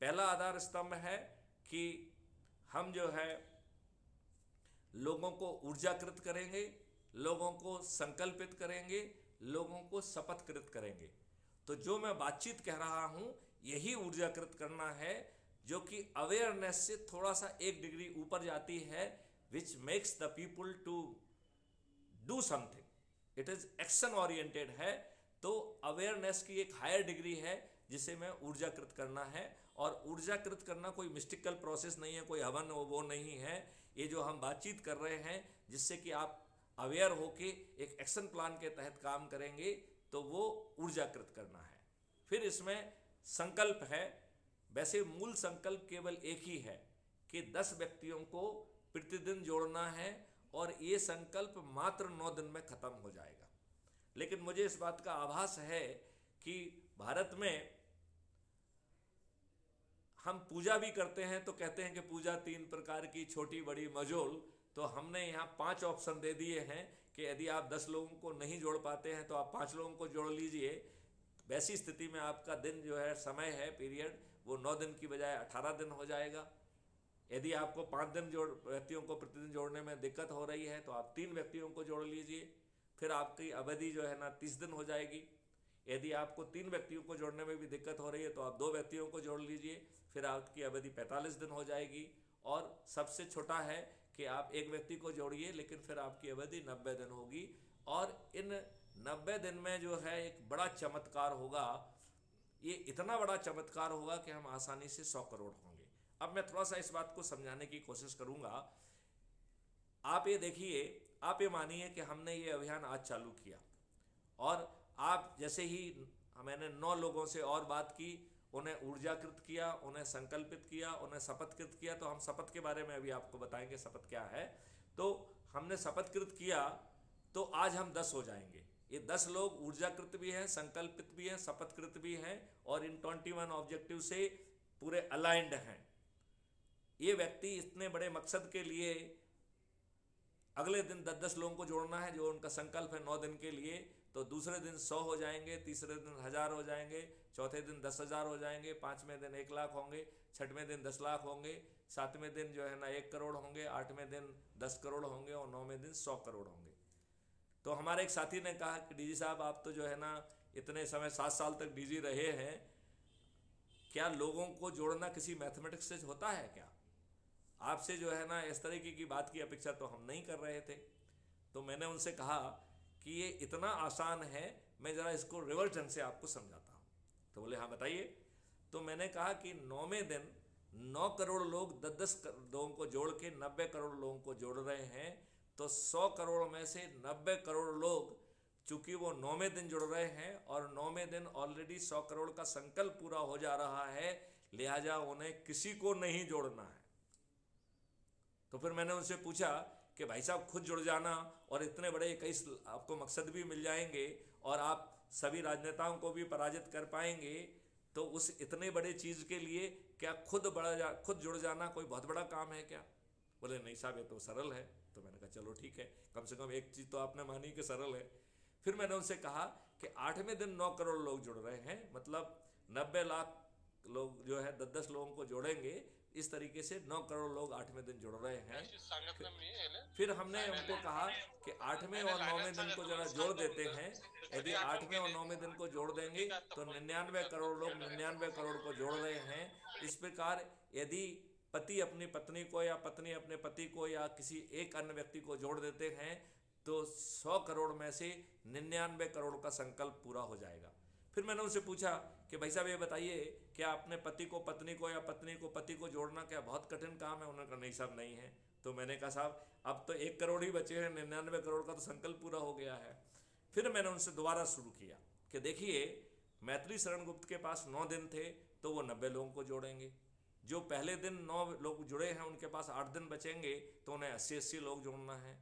[SPEAKER 2] पहला आधार स्तंभ है कि हम जो है लोगों को ऊर्जाकृत करेंगे, लोगों को संकल्पित करेंगे, लोगों को शपथकृत करेंगे। तो जो मैं बातचीत कह रहा हूं, यही ऊर्जाकृत करना है, जो कि अवेयरनेस से थोड़ा सा 1 डिग्री ऊपर जाती है, which makes the people to do something. It is action oriented है। तो अवेयरनेस की एक हायर डिग्री है जिसे मैं ऊर्जाकृत करना है। और ऊर्जाकृत करना कोई मिस्टिकल प्रोसेस नहीं है, कोई हवन वो नहीं है। ये जो हम बातचीत कर रहे हैं, जिससे कि आप अवेयर होके एक एक्शन प्लान के तहत काम करेंगे, तो वो ऊर्जाकृत करना है। फिर इसमें संकल्प है। वैसे मूल संकल्प केवल एक ही है कि 10 व्यक्तियों को प्रतिदिन जोड़ना है, और ये संकल्प मात्र 9 दिन में खत्म हो जाएगा। लेकिन मुझे इस बात का आभास है कि भारत में हम पूजा भी करते हैं तो कहते हैं कि पूजा 3 प्रकार की, छोटी बड़ी मझोल। तो हमने यहाँ 5 ऑप्शन दे दिए हैं कि यदि आप 10 लोगों को नहीं जोड़ पाते हैं तो आप 5 लोगों को जोड़ लीजिए। वैसी स्थिति में आपका दिन जो है, समय है, पीरियड, वो 9 दिन की बजाय 18 दिन हो जाएगा। यदि आपको 5 व्यक्तियों को प्रतिदिन जोड़ने में दिक्कत हो रही है तो आप 3 व्यक्तियों को जोड़ लीजिए। फिर आपकी अवधि जो है ना 30 दिन हो जाएगी। यदि आपको 3 व्यक्तियों को जोड़ने में भी दिक्कत हो रही है तो आप 2 व्यक्तियों को जोड़ लीजिए, फिर आपकी अवधि 45 दिन हो जाएगी। और सबसे छोटा है कि आप 1 व्यक्ति को जोड़िए, लेकिन फिर आपकी अवधि 90 दिन होगी। और इन 90 दिन में जो है एक बड़ा चमत्कार होगा। ये इतना बड़ा चमत्कार होगा कि हम आसानी से 100 करोड़ होंगे। अब मैं थोड़ा सा इस बात को समझाने की कोशिश करूंगा। आप ये देखिए, आप ये मानिए कि हमने ये अभियान आज चालू किया, और आप जैसे ही मैंने 9 लोगों से और बात की, उन्हें ऊर्जाकृत किया, उन्हें संकल्पित किया, उन्हें शपथकृत किया। तो हम शपथ के बारे में अभी आपको बताएंगे शपथ क्या है। तो हमने शपथकृत किया तो आज हम 10 हो जाएंगे। ये 10 लोग ऊर्जाकृत भी हैं, संकल्पित भी हैं, शपथकृत भी हैं और इन 21 ऑब्जेक्टिव से पूरे अलाइंड हैं। ये व्यक्ति इतने बड़े मकसद के लिए अगले दिन 10-10 लोगों को जोड़ना है, जो उनका संकल्प है 9 दिन के लिए, तो दूसरे दिन 100 हो जाएंगे, तीसरे दिन 1000 हो जाएंगे, चौथे दिन 10,000 हो जाएंगे, पांचवें दिन 1 लाख होंगे, छठवें दिन 10 लाख होंगे, सातवें दिन जो है ना 1 करोड़ होंगे, आठवें दिन 10 करोड़ होंगे और 9वें दिन 100 करोड़ होंगे। तो हमारे एक साथी ने कहा कि डीजी साहब आप तो जो है ना इतने समय 7 साल तक डीजी रहे हैं, क्या लोगों को जोड़ना किसी मैथमेटिक्स से होता है क्या? आपसे जो है ना इस तरीके की बात की अपेक्षा तो हम नहीं कर रहे थे। तो मैंने उनसे कहा कि ये इतना आसान है, मैं ज़रा इसको रिवर्स ढंग से आपको समझाता हूँ। तो बोले हाँ बताइए। तो मैंने कहा कि 9वें दिन 9 करोड़ लोग 10-10 लोगों को जोड़ के 90 करोड़ लोगों को जोड़ रहे हैं, तो 100 करोड़ में से 90 करोड़ लोग चूंकि वो 9वें दिन जुड़ रहे हैं और 9वें दिन ऑलरेडी 100 करोड़ का संकल्प पूरा हो जा रहा है, लिहाजा उन्हें किसी को नहीं जोड़ना है। तो फिर मैंने उनसे पूछा कि भाई साहब खुद जुड़ जाना और इतने बड़े कई आपको मकसद भी मिल जाएंगे और आप सभी राजनेताओं को भी पराजित कर पाएंगे, तो उस इतने बड़े चीज़ के लिए क्या खुद जुड़ जाना कोई बहुत बड़ा काम है क्या? बोले नहीं साहब ये तो सरल है। तो मैंने कहा चलो ठीक है, कम से कम एक चीज़ तो आपने मानी कि सरल है। फिर मैंने उनसे कहा कि 8वें दिन 9 करोड़ लोग जुड़ रहे हैं, मतलब 90 लाख लोग जो है 10-10 लोगों को जोड़ेंगे, इस तरीके से 9 करोड़ लोग 8वें दिन जुड़ रहे हैं। फिर हमने उनको कहा कि 8वें और 9वें दिन को जरा जोड़ देते हैं, यदि 8वें और 9वें दिन को जोड़ देंगे तो 99 करोड़ लोग 99 करोड़ को जोड़ रहे हैं। इस प्रकार यदि पति अपनी पत्नी को या पत्नी अपने पति को या किसी एक अन्य व्यक्ति को जोड़ देते हैं तो 100 करोड़ में से 99 करोड़ का संकल्प पूरा हो जाएगा। फिर मैंने उनसे पूछा कि भाई साहब ये बताइए, क्या अपने पति को पत्नी को या पत्नी को पति को जोड़ना क्या बहुत कठिन काम है? उन्होंने कहा नहीं साहब नहीं है। तो मैंने कहा साहब अब तो 1 करोड़ ही बचे हैं, 99 करोड़ का तो संकल्प पूरा हो गया है। फिर मैंने उनसे दोबारा शुरू किया कि देखिए मैथिली शरण गुप्त के पास 9 दिन थे तो वो 90 लोगों को जोड़ेंगे। जो पहले दिन 9 लोग जुड़े हैं उनके पास 8 दिन बचेंगे तो उन्हें 80-80 लोग जोड़ना है।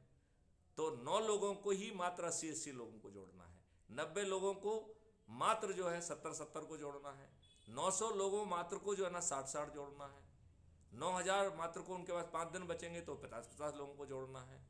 [SPEAKER 2] तो 9 लोगों को ही मात्र 80-80 लोगों को जोड़ना है, 90 लोगों को मात्र जो है 70-70 को जोड़ना है, 900 लोगों मात्र को जो है ना 60-60 जोड़ना है, 9000 मात्र को उनके पास 5 दिन बचेंगे तो 50-50 लोगों को जोड़ना है,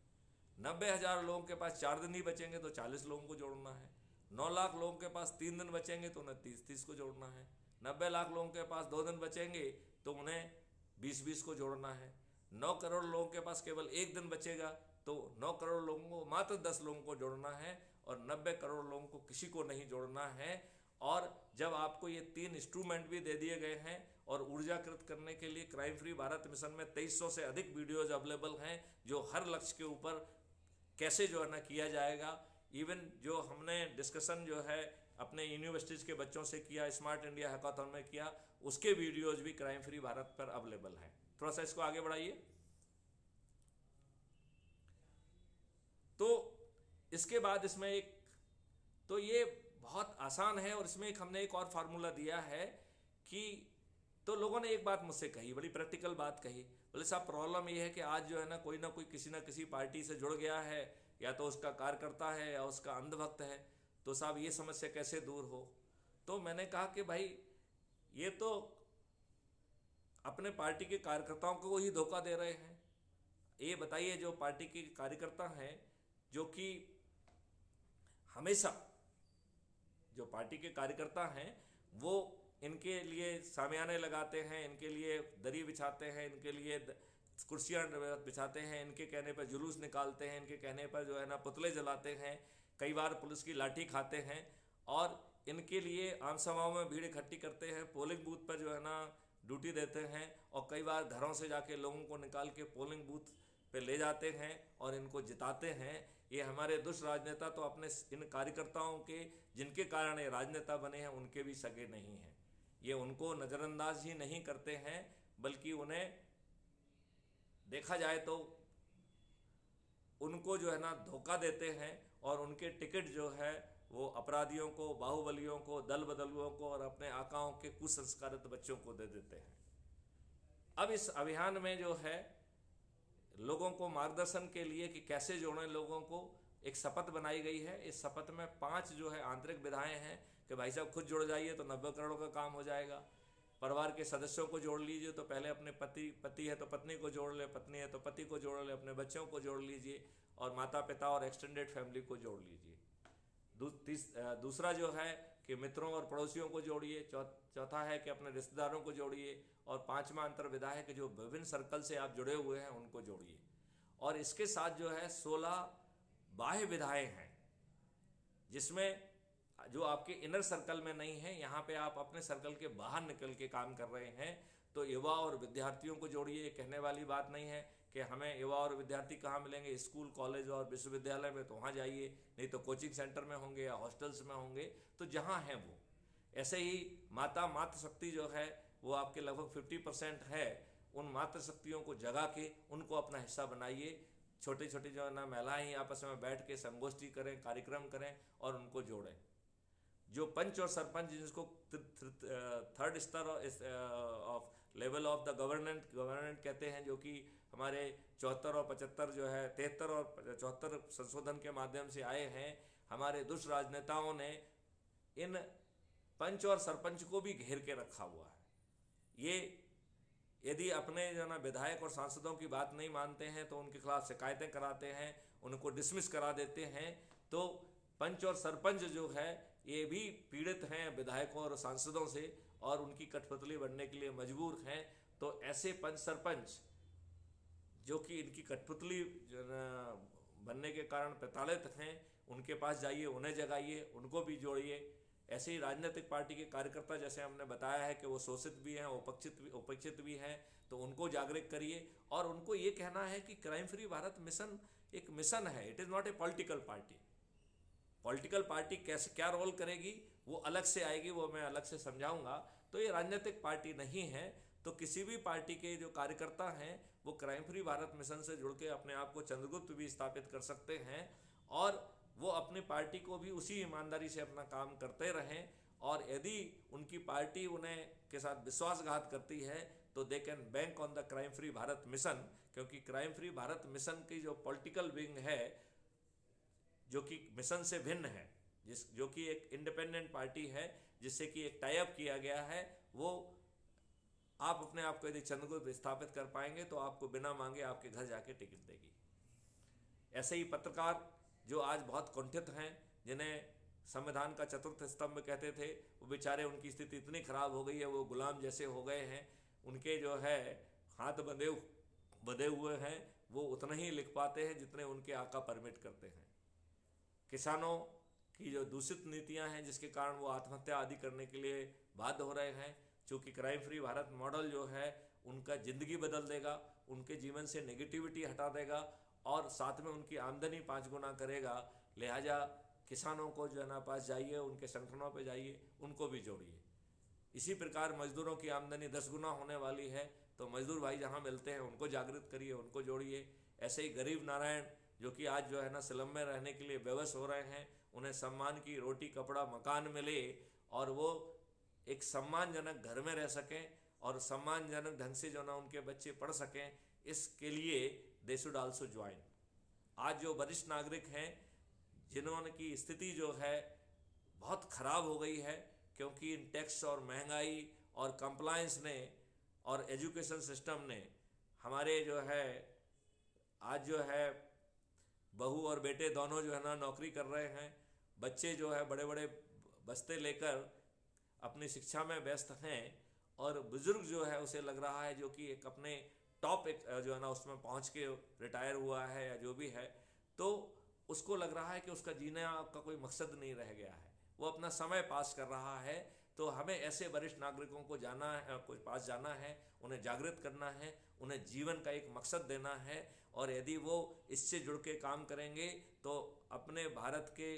[SPEAKER 2] 90,000 लोगों के पास 4 दिन ही बचेंगे तो 40 लोगों को जोड़ना है, 9 लाख लोगों के पास 3 दिन बचेंगे तो उन्हें 30-30 को जोड़ना है, 90 लाख लोगों के पास 2 दिन बचेंगे तो उन्हें 20-20 को जोड़ना है, 9 करोड़ लोगों के पास केवल 1 दिन बचेगा तो 9 करोड़ लोगों को मात्र 10 लोगों को जोड़ना है और 90 करोड़ लोगों को किसी को नहीं जोड़ना है। और जब आपको ये 3 इंस्ट्रूमेंट भी दे दिए गए हैं और ऊर्जाकृत करने के लिए क्राइम फ्री भारत मिशन में 2300 से अधिक वीडियोज अवेलेबल हैं जो हर लक्ष्य के ऊपर कैसे जो है ना किया जाएगा। इवन जो हमने डिस्कशन जो है अपने यूनिवर्सिटीज़ के बच्चों से किया, स्मार्ट इंडिया हैकाथॉन में किया, उसके वीडियोज भी क्राइम फ्री भारत पर अवेलेबल हैं। थोड़ा सा इसको आगे बढ़ाइए। तो इसके बाद इसमें एक, तो ये बहुत आसान है और इसमें हमने एक और फार्मूला दिया है कि, तो लोगों ने एक बात मुझसे कही, बड़ी प्रैक्टिकल बात कही, बोले साहब प्रॉब्लम ये है कि आज जो है ना कोई किसी ना किसी पार्टी से जुड़ गया है, या तो उसका कार्यकर्ता है या उसका अंधभक्त है, तो साहब ये समस्या कैसे दूर हो? तो मैंने कहा कि भाई ये तो अपने पार्टी के कार्यकर्ताओं को ही धोखा दे रहे हैं। ये बताइए जो पार्टी के कार्यकर्ता हैं, जो कि हमेशा जो पार्टी के कार्यकर्ता हैं वो इनके लिए सामियाने लगाते हैं, इनके लिए दरी बिछाते हैं, इनके लिए कुर्सियाँ बिछाते हैं, इनके कहने पर जुलूस निकालते हैं, इनके कहने पर जो है ना पुतले जलाते हैं, कई बार पुलिस की लाठी खाते हैं और इनके लिए आम सभाओं में भीड़ इकट्ठी करते हैं, पोलिंग बूथ पर जो है ना ड्यूटी देते हैं और कई बार घरों से जाके लोगों को निकाल के पोलिंग बूथ पे ले जाते हैं और इनको जिताते हैं। ये हमारे दुष्ट राजनेता तो अपने इन कार्यकर्ताओं के जिनके कारण ये राजनेता बने हैं उनके भी सगे नहीं हैं। ये उनको नज़रअंदाज ही नहीं करते हैं बल्कि उन्हें देखा जाए तो उनको जो है ना धोखा देते हैं और उनके टिकट जो है वो अपराधियों को, बाहुबलियों को, दल बदलुओं को और अपने आकाओं के कुसंस्कारित बच्चों को दे देते हैं। अब इस अभियान में जो है लोगों को मार्गदर्शन के लिए कि कैसे जोड़ें लोगों को, एक शपथ बनाई गई है। इस शपथ में 5 जो है आंतरिक विधाएं हैं कि भाई साहब खुद जुड़ जाइए तो 90 करोड़ का काम हो जाएगा। परिवार के सदस्यों को जोड़ लीजिए, तो पहले अपने पति है तो पत्नी को जोड़ ले, पत्नी है तो पति को जोड़ ले, अपने बच्चों को जोड़ लीजिए, और माता पिता और एक्सटेंडेड फैमिली को जोड़ लीजिए। दूसरा जो है कि मित्रों और पड़ोसियों को जोड़िए। चौथा है कि अपने रिश्तेदारों को जोड़िए, और 5वां अंतर विधा है कि जो विभिन्न सर्कल से आप जुड़े हुए हैं उनको जोड़िए। और इसके साथ जो है 16 बाह्य विधाएं हैं, जिसमें जो आपके इनर सर्कल में नहीं है, यहाँ पे आप अपने सर्कल के बाहर निकल के काम कर रहे हैं। तो युवा और विद्यार्थियों को जोड़िए। कहने वाली बात नहीं है कि हमें युवा और विद्यार्थी कहाँ मिलेंगे, स्कूल कॉलेज और विश्वविद्यालय में, तो वहाँ जाइए, नहीं तो कोचिंग सेंटर में होंगे या हॉस्टल्स में होंगे, तो जहाँ हैं वो। ऐसे ही मातृशक्ति जो है वो आपके लगभग 50% है। उन मातृशक्तियों को जगा के उनको अपना हिस्सा बनाइए। छोटी छोटी जो है ना महिलाएं आपस में बैठ के संगोष्ठी करें, कार्यक्रम करें और उनको जोड़ें। जो पंच और सरपंच, जिसको थर्ड स्तर of level of the government कहते हैं, जो कि हमारे 74 और 75 जो है 73 और 74 संशोधन के माध्यम से आए हैं, हमारे दुष्ट राजनेताओं ने इन पंच और सरपंच को भी घेर के रखा हुआ है। ये यदि अपने जो ना विधायक और सांसदों की बात नहीं मानते हैं तो उनके खिलाफ शिकायतें कराते हैं, उनको डिसमिस करा देते हैं। तो पंच और सरपंच जो है ये भी पीड़ित हैं विधायकों और सांसदों से, और उनकी कठपुतली बनने के लिए मजबूर हैं। तो ऐसे पंच सरपंच जो कि इनकी कठपुतली बनने के कारण प्रताड़ित हैं, उनके पास जाइए, उन्हें जगाइए, उनको भी जोड़िए। ऐसे ही राजनीतिक पार्टी के कार्यकर्ता, जैसे हमने बताया है कि वो शोषित भी हैं, उपेक्षित भी हैं, तो उनको जागरूक करिए। और उनको ये कहना है कि क्राइम फ्री भारत मिशन एक मिशन है, it is not a political party. Political party कैसे क्या रोल करेगी वो अलग से आएगी, वो मैं अलग से समझाऊंगा। तो ये राजनीतिक पार्टी नहीं है। तो किसी भी पार्टी के जो कार्यकर्ता हैं वो क्राइम फ्री भारत मिशन से जुड़ के अपने आप को चंद्रगुप्त भी स्थापित कर सकते हैं, और वो अपनी पार्टी को भी उसी ईमानदारी से अपना काम करते रहें। और यदि उनकी पार्टी उन्हें के साथ विश्वासघात करती है तो they can bank on the crime free Bharat mission, क्योंकि क्राइम फ्री भारत मिशन की जो पॉलिटिकल विंग है, जो कि मिशन से भिन्न है, जो कि एक इंडिपेंडेंट पार्टी है, जिससे कि एक टाई अप किया गया है, वो आप अपने आप को यदि चंद्रगुप्त स्थापित कर पाएंगे तो आपको बिना मांगे आपके घर जाके टिकट देगी। ऐसे ही पत्रकार जो आज बहुत कुंठित हैं, जिन्हें संविधान का चतुर्थ स्तंभ कहते थे, वो बेचारे, उनकी स्थिति इतनी खराब हो गई है, वो गुलाम जैसे हो गए हैं। उनके जो है हाथ बंधे हुए हैं, वो उतना ही लिख पाते हैं जितने उनके आका परमिट करते हैं। किसानों की जो दूषित नीतियां हैं, जिसके कारण वो आत्महत्या आदि करने के लिए बाध्य हो रहे हैं, चूँकि क्राइम फ्री भारत मॉडल जो है उनका ज़िंदगी बदल देगा, उनके जीवन से नेगेटिविटी हटा देगा, और साथ में उनकी आमदनी 5 गुना करेगा। लिहाजा किसानों को जो है ना पास जाइए, उनके संगठनों पे जाइए, उनको भी जोड़िए। इसी प्रकार मजदूरों की आमदनी 10 गुना होने वाली है, तो मजदूर भाई जहाँ मिलते हैं उनको जागृत करिए, उनको जोड़िए। ऐसे ही गरीब नारायण जो कि आज जो है ना स्लम में रहने के लिए बेबस हो रहे हैं, उन्हें सम्मान की रोटी कपड़ा मकान मिले, और वो एक सम्मानजनक घर में रह सकें, और सम्मानजनक ढंग से जो ना उनके बच्चे पढ़ सकें, इसके लिए दे शुड आल्सो ज्वाइन। आज जो वरिष्ठ नागरिक हैं, जिन्होंने की स्थिति जो है बहुत ख़राब हो गई है, क्योंकि इन टैक्स और महंगाई और कंप्लायंस ने और एजुकेशन सिस्टम ने हमारे जो है आज जो है बहू और बेटे दोनों जो है ना नौकरी कर रहे हैं, बच्चे जो है बड़े बड़े बस्ते लेकर अपनी शिक्षा में व्यस्त हैं, और बुजुर्ग जो है उसे लग रहा है, जो कि एक अपने टॉप एक जो है ना उसमें पहुंच के रिटायर हुआ है या जो भी है, तो उसको लग रहा है कि उसका जीने का कोई मकसद नहीं रह गया है, वो अपना समय पास कर रहा है। तो हमें ऐसे वरिष्ठ नागरिकों को जाना है, कोई पास जाना है, उन्हें जागृत करना है, उन्हें जीवन का एक मकसद देना है, और यदि वो इससे जुड़ के काम करेंगे तो अपने भारत के,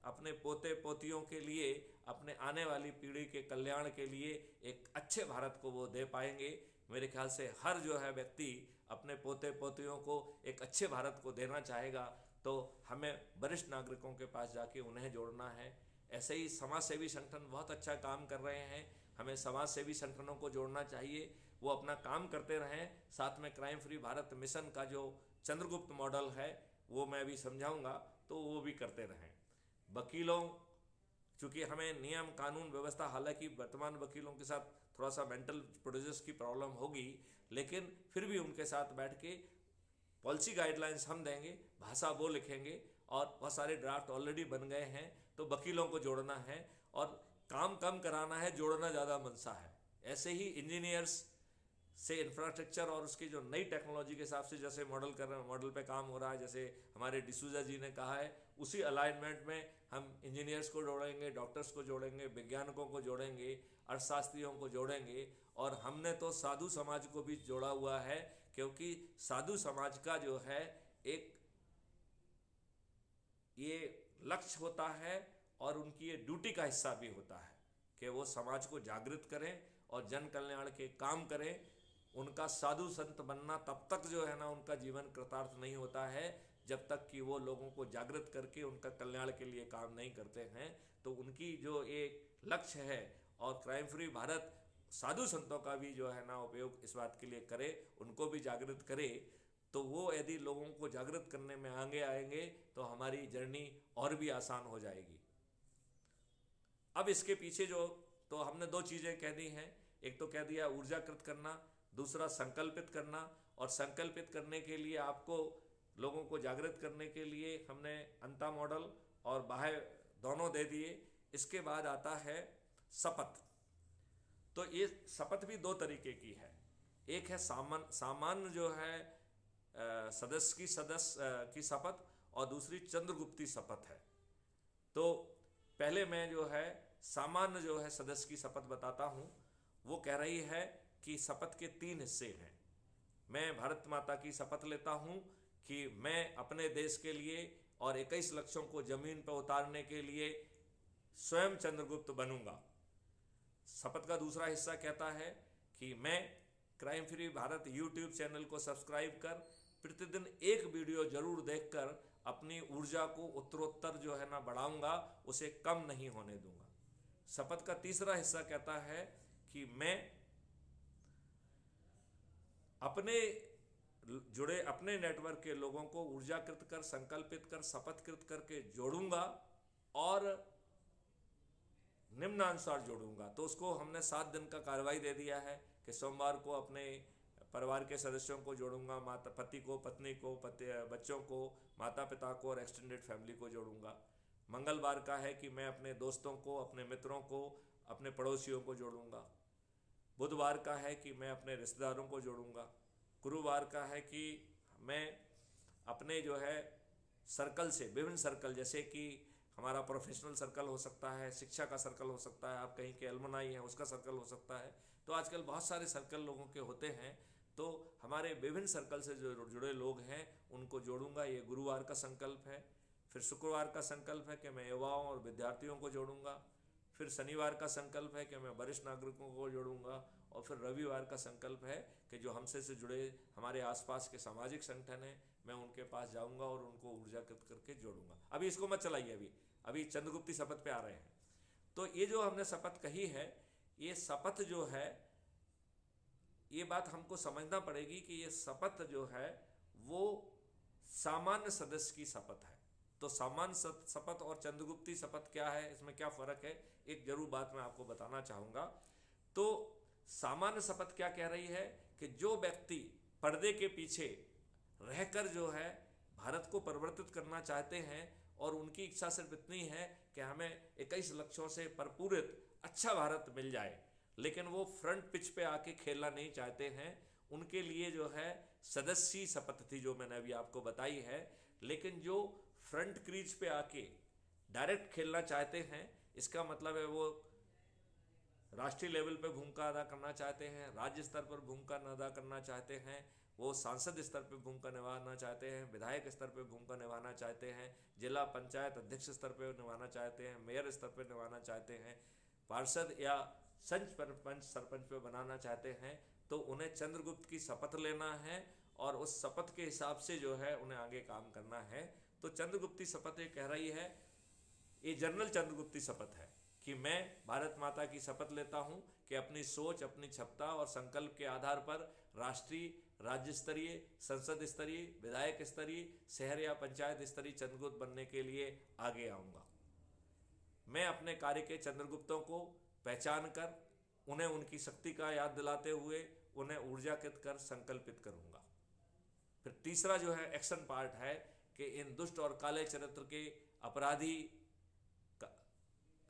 [SPEAKER 2] अपने पोते पोतियों के लिए, अपने आने वाली पीढ़ी के कल्याण के लिए एक अच्छे भारत को वो दे पाएंगे। मेरे ख्याल से हर जो है व्यक्ति अपने पोते पोतियों को एक अच्छे भारत को देना चाहेगा, तो हमें वरिष्ठ नागरिकों के पास जाके उन्हें जोड़ना है। ऐसे ही समाज सेवी संगठन बहुत अच्छा काम कर रहे हैं, हमें समाज सेवी संगठनों को जोड़ना चाहिए, वो अपना काम करते रहें। साथ में क्राइम फ्री भारत मिशन का जो चंद्रगुप्त मॉडल है वो मैं भी समझाऊंगा, तो वो भी करते रहें। वकीलों, चूँकि हमें नियम कानून व्यवस्था, हालांकि वर्तमान वकीलों के साथ थोड़ा सा मेंटल प्रोड्यूस की प्रॉब्लम होगी, लेकिन फिर भी उनके साथ बैठ के पॉलिसी गाइडलाइंस हम देंगे, भाषा वो लिखेंगे, और बहुत सारे ड्राफ्ट ऑलरेडी बन गए हैं। तो वकीलों को जोड़ना है और काम कम कराना है, जोड़ना ज़्यादा मनसा है। ऐसे ही इंजीनियर्स से इंफ्रास्ट्रक्चर और उसकी जो नई टेक्नोलॉजी के हिसाब से जैसे मॉडल पे काम हो रहा है, जैसे हमारे डिसूजा जी ने कहा है, उसी अलाइनमेंट में हम इंजीनियर्स को जोड़ेंगे, डॉक्टर्स को जोड़ेंगे, वैज्ञानिकों को जोड़ेंगे, अर्थशास्त्रियों को जोड़ेंगे, और हमने तो साधु समाज को भी जोड़ा हुआ है, क्योंकि साधु समाज का जो है एक ये लक्ष्य होता है और उनकी ये ड्यूटी का हिस्सा भी होता है कि वो समाज को जागृत करें और जन कल्याण के काम करें। उनका साधु संत बनना तब तक जो है ना उनका जीवन कृतार्थ नहीं होता है, जब तक कि वो लोगों को जागृत करके उनका कल्याण के लिए काम नहीं करते हैं। तो उनकी जो एक लक्ष्य है, और क्राइम फ्री भारत साधु संतों का भी जो है ना उपयोग इस बात के लिए करे, उनको भी जागृत करे, तो वो यदि लोगों को जागृत करने में आगे आएंगे तो हमारी जर्नी और भी आसान हो जाएगी। अब इसके पीछे जो, तो हमने दो चीज़ें कह दी हैं, एक तो कह दिया ऊर्जाकृत करना, दूसरा संकल्पित करना। और संकल्पित करने के लिए आपको लोगों को जागृत करने के लिए हमने अंता मॉडल और बाह्य दोनों दे दिए। इसके बाद आता है शपथ। तो ये शपथ भी दो तरीके की है, एक है सामान्य जो है सदस्य की शपथ, और दूसरी चंद्रगुप्ती शपथ है। तो पहले मैं जो है सामान्य जो है सदस्य की शपथ बताता हूँ। वो कह रही है कि शपथ के 3 हिस्से हैं। मैं भारत माता की शपथ लेता हूँ कि मैं अपने देश के लिए और 21 लक्षों को जमीन पर उतारने के लिए स्वयं चंद्रगुप्त बनूंगा। शपथ का दूसरा हिस्सा कहता है कि मैं crime free Bharat YouTube channel को सब्सक्राइब कर प्रतिदिन एक वीडियो जरूर देखकर अपनी ऊर्जा को उत्तरोत्तर जो है ना बढ़ाऊंगा, उसे कम नहीं होने दूंगा। शपथ का तीसरा हिस्सा कहता है कि मैं अपने जुड़े अपने नेटवर्क के लोगों को ऊर्जाकृत कर, संकल्पित कर, शपथकृत करके जोड़ूंगा और निम्नानुसार जोड़ूंगा। तो उसको हमने 7 दिन का कार्रवाई दे दिया है कि सोमवार को अपने परिवार के सदस्यों को जोड़ूंगा, माता पति को, पत्नी को, बच्चों को, माता पिता को और एक्सटेंडेड फैमिली को जोड़ूंगा। मंगलवार का है कि मैं अपने दोस्तों को, अपने मित्रों को, अपने पड़ोसियों को जोड़ूंगा। बुधवार का है कि मैं अपने रिश्तेदारों को जोड़ूंगा। गुरुवार का है कि मैं अपने जो है सर्कल से, विभिन्न सर्कल, जैसे कि हमारा प्रोफेशनल सर्कल हो सकता है, शिक्षा का सर्कल हो सकता है, आप कहीं के एलमनाई हैं उसका सर्कल हो सकता है। तो आजकल बहुत सारे सर्कल लोगों के होते हैं, तो हमारे विभिन्न सर्कल से जो जुड़े लोग हैं उनको जोड़ूंगा। ये गुरुवार का संकल्प है। फिर शुक्रवार का संकल्प है कि मैं युवाओं और विद्यार्थियों को जोड़ूंगा। फिर शनिवार का संकल्प है कि मैं वरिष्ठ नागरिकों को जोड़ूंगा। और फिर रविवार का संकल्प है कि जो हमसे से जुड़े हमारे आसपास के सामाजिक संगठन हैं, मैं उनके पास जाऊंगा और उनको ऊर्जाकृत करके जोड़ूंगा। अभी इसको मत चलाइए, अभी चंद्रगुप्ती शपथ पे आ रहे हैं। तो ये जो हमने शपथ कही है, ये शपथ जो है, ये बात हमको समझना पड़ेगी कि ये शपथ जो है वो सामान्य सदस्य की शपथ है। तो सामान्य शपथ और चंद्रगुप्ती शपथ क्या है, इसमें क्या फर्क है, एक जरूर बात मैं आपको बताना चाहूंगा। तो सामान्य शपथ क्या कह रही है कि जो व्यक्ति पर्दे के पीछे रहकर जो है भारत को परिवर्तित करना चाहते हैं और उनकी इच्छा सिर्फ इतनी है कि हमें 21 लक्ष्यों से भरपूरित अच्छा भारत मिल जाए, लेकिन वो फ्रंट पिच पे आके खेलना नहीं चाहते हैं, उनके लिए जो है सदस्य शपथ थी जो मैंने अभी आपको बताई है। लेकिन जो फ्रंट क्रीज पे आके डायरेक्ट खेलना चाहते हैं, इसका मतलब है वो राष्ट्रीय लेवल पे भूमिका अदा करना चाहते हैं, राज्य स्तर पर भूमिका अदा करना चाहते हैं, वो सांसद स्तर पे भूमिका निभाना चाहते हैं, विधायक स्तर पे भूमिका निभाना चाहते हैं, जिला पंचायत अध्यक्ष स्तर पे निभाना चाहते हैं, मेयर स्तर पे निभाना चाहते हैं, पार्षद या सरपंच पे बनाना चाहते हैं, तो उन्हें चंद्रगुप्त की शपथ लेना है और उस शपथ के हिसाब से जो है उन्हें आगे काम करना है। तो चंद्रगुप्ती शपथ ये कह रही है, ये जनरल चंद्रगुप्ती शपथ है कि मैं भारत माता की शपथ लेता हूं कि अपनी सोच, अपनी क्षमता और संकल्प के आधार पर राष्ट्रीय, राज्य स्तरीय, संसद स्तरीय, विधायक स्तरीय, शहर या पंचायत स्तरीय चंद्रगुप्त बनने के लिए आगे आऊँगा। मैं अपने कार्य के चंद्रगुप्तों को पहचान कर उन्हें उनकी शक्ति का याद दिलाते हुए उन्हें ऊर्जाकृत कर संकल्पित करूँगा। फिर तीसरा जो है एक्शन पार्ट है कि इन दुष्ट और काले चरित्र के अपराधी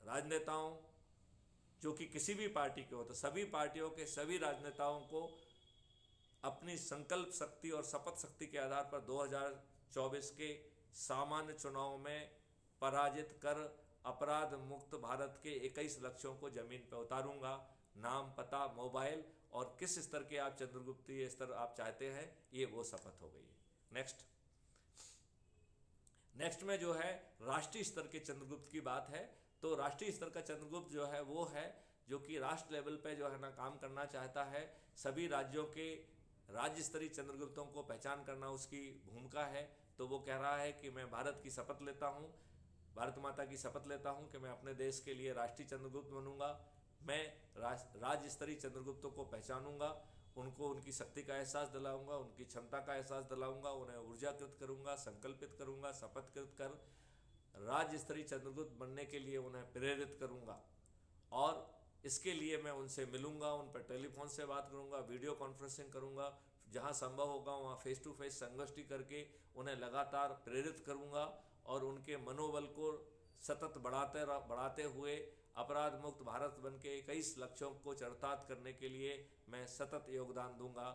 [SPEAKER 2] राजनेताओं जो कि किसी भी पार्टी के हो, तो सभी पार्टियों के सभी राजनेताओं को अपनी संकल्प शक्ति और शपथ शक्ति के आधार पर 2024 के सामान्य चुनाव में पराजित कर अपराध मुक्त भारत के 21 लक्ष्यों को जमीन पर उतारूंगा। नाम, पता, मोबाइल और किस स्तर के आप चंद्रगुप्तीय स्तर आप चाहते हैं, ये वो शपथ हो गई है। नेक्स्ट में जो है राष्ट्रीय स्तर के चंद्रगुप्त की बात है। तो राष्ट्रीय स्तर का चंद्रगुप्त जो है वो है जो कि राष्ट्र लेवल पे जो है ना काम करना चाहता है। सभी राज्यों के राज्य स्तरीय चंद्रगुप्तों को पहचान करना उसकी भूमिका है। तो वो कह रहा है कि मैं भारत की शपथ लेता हूँ, भारत माता की शपथ लेता हूँ कि मैं अपने देश के लिए राष्ट्रीय चंद्रगुप्त बनूंगा। मैं राज्य स्तरीय चंद्रगुप्तों को पहचानूंगा, उनको उनकी शक्ति का एहसास दिलाऊंगा, उनकी क्षमता का एहसास दिलाऊंगा, उन्हें ऊर्जाकृत करूंगा, संकल्पित करूंगा, शपथकृत कर राज्य स्तरीय चंद्रगुप्त बनने के लिए उन्हें प्रेरित करूंगा। और इसके लिए मैं उनसे मिलूंगा, उन पर टेलीफोन से बात करूंगा, वीडियो कॉन्फ्रेंसिंग करूंगा, जहां संभव होगा वहां फेस टू फेस संगोष्ठी करके उन्हें लगातार प्रेरित करूंगा और उनके मनोबल को सतत बढ़ाते हुए अपराध मुक्त भारत बन के 21 लक्ष्यों को चरितार्थ करने के लिए मैं सतत योगदान दूंगा।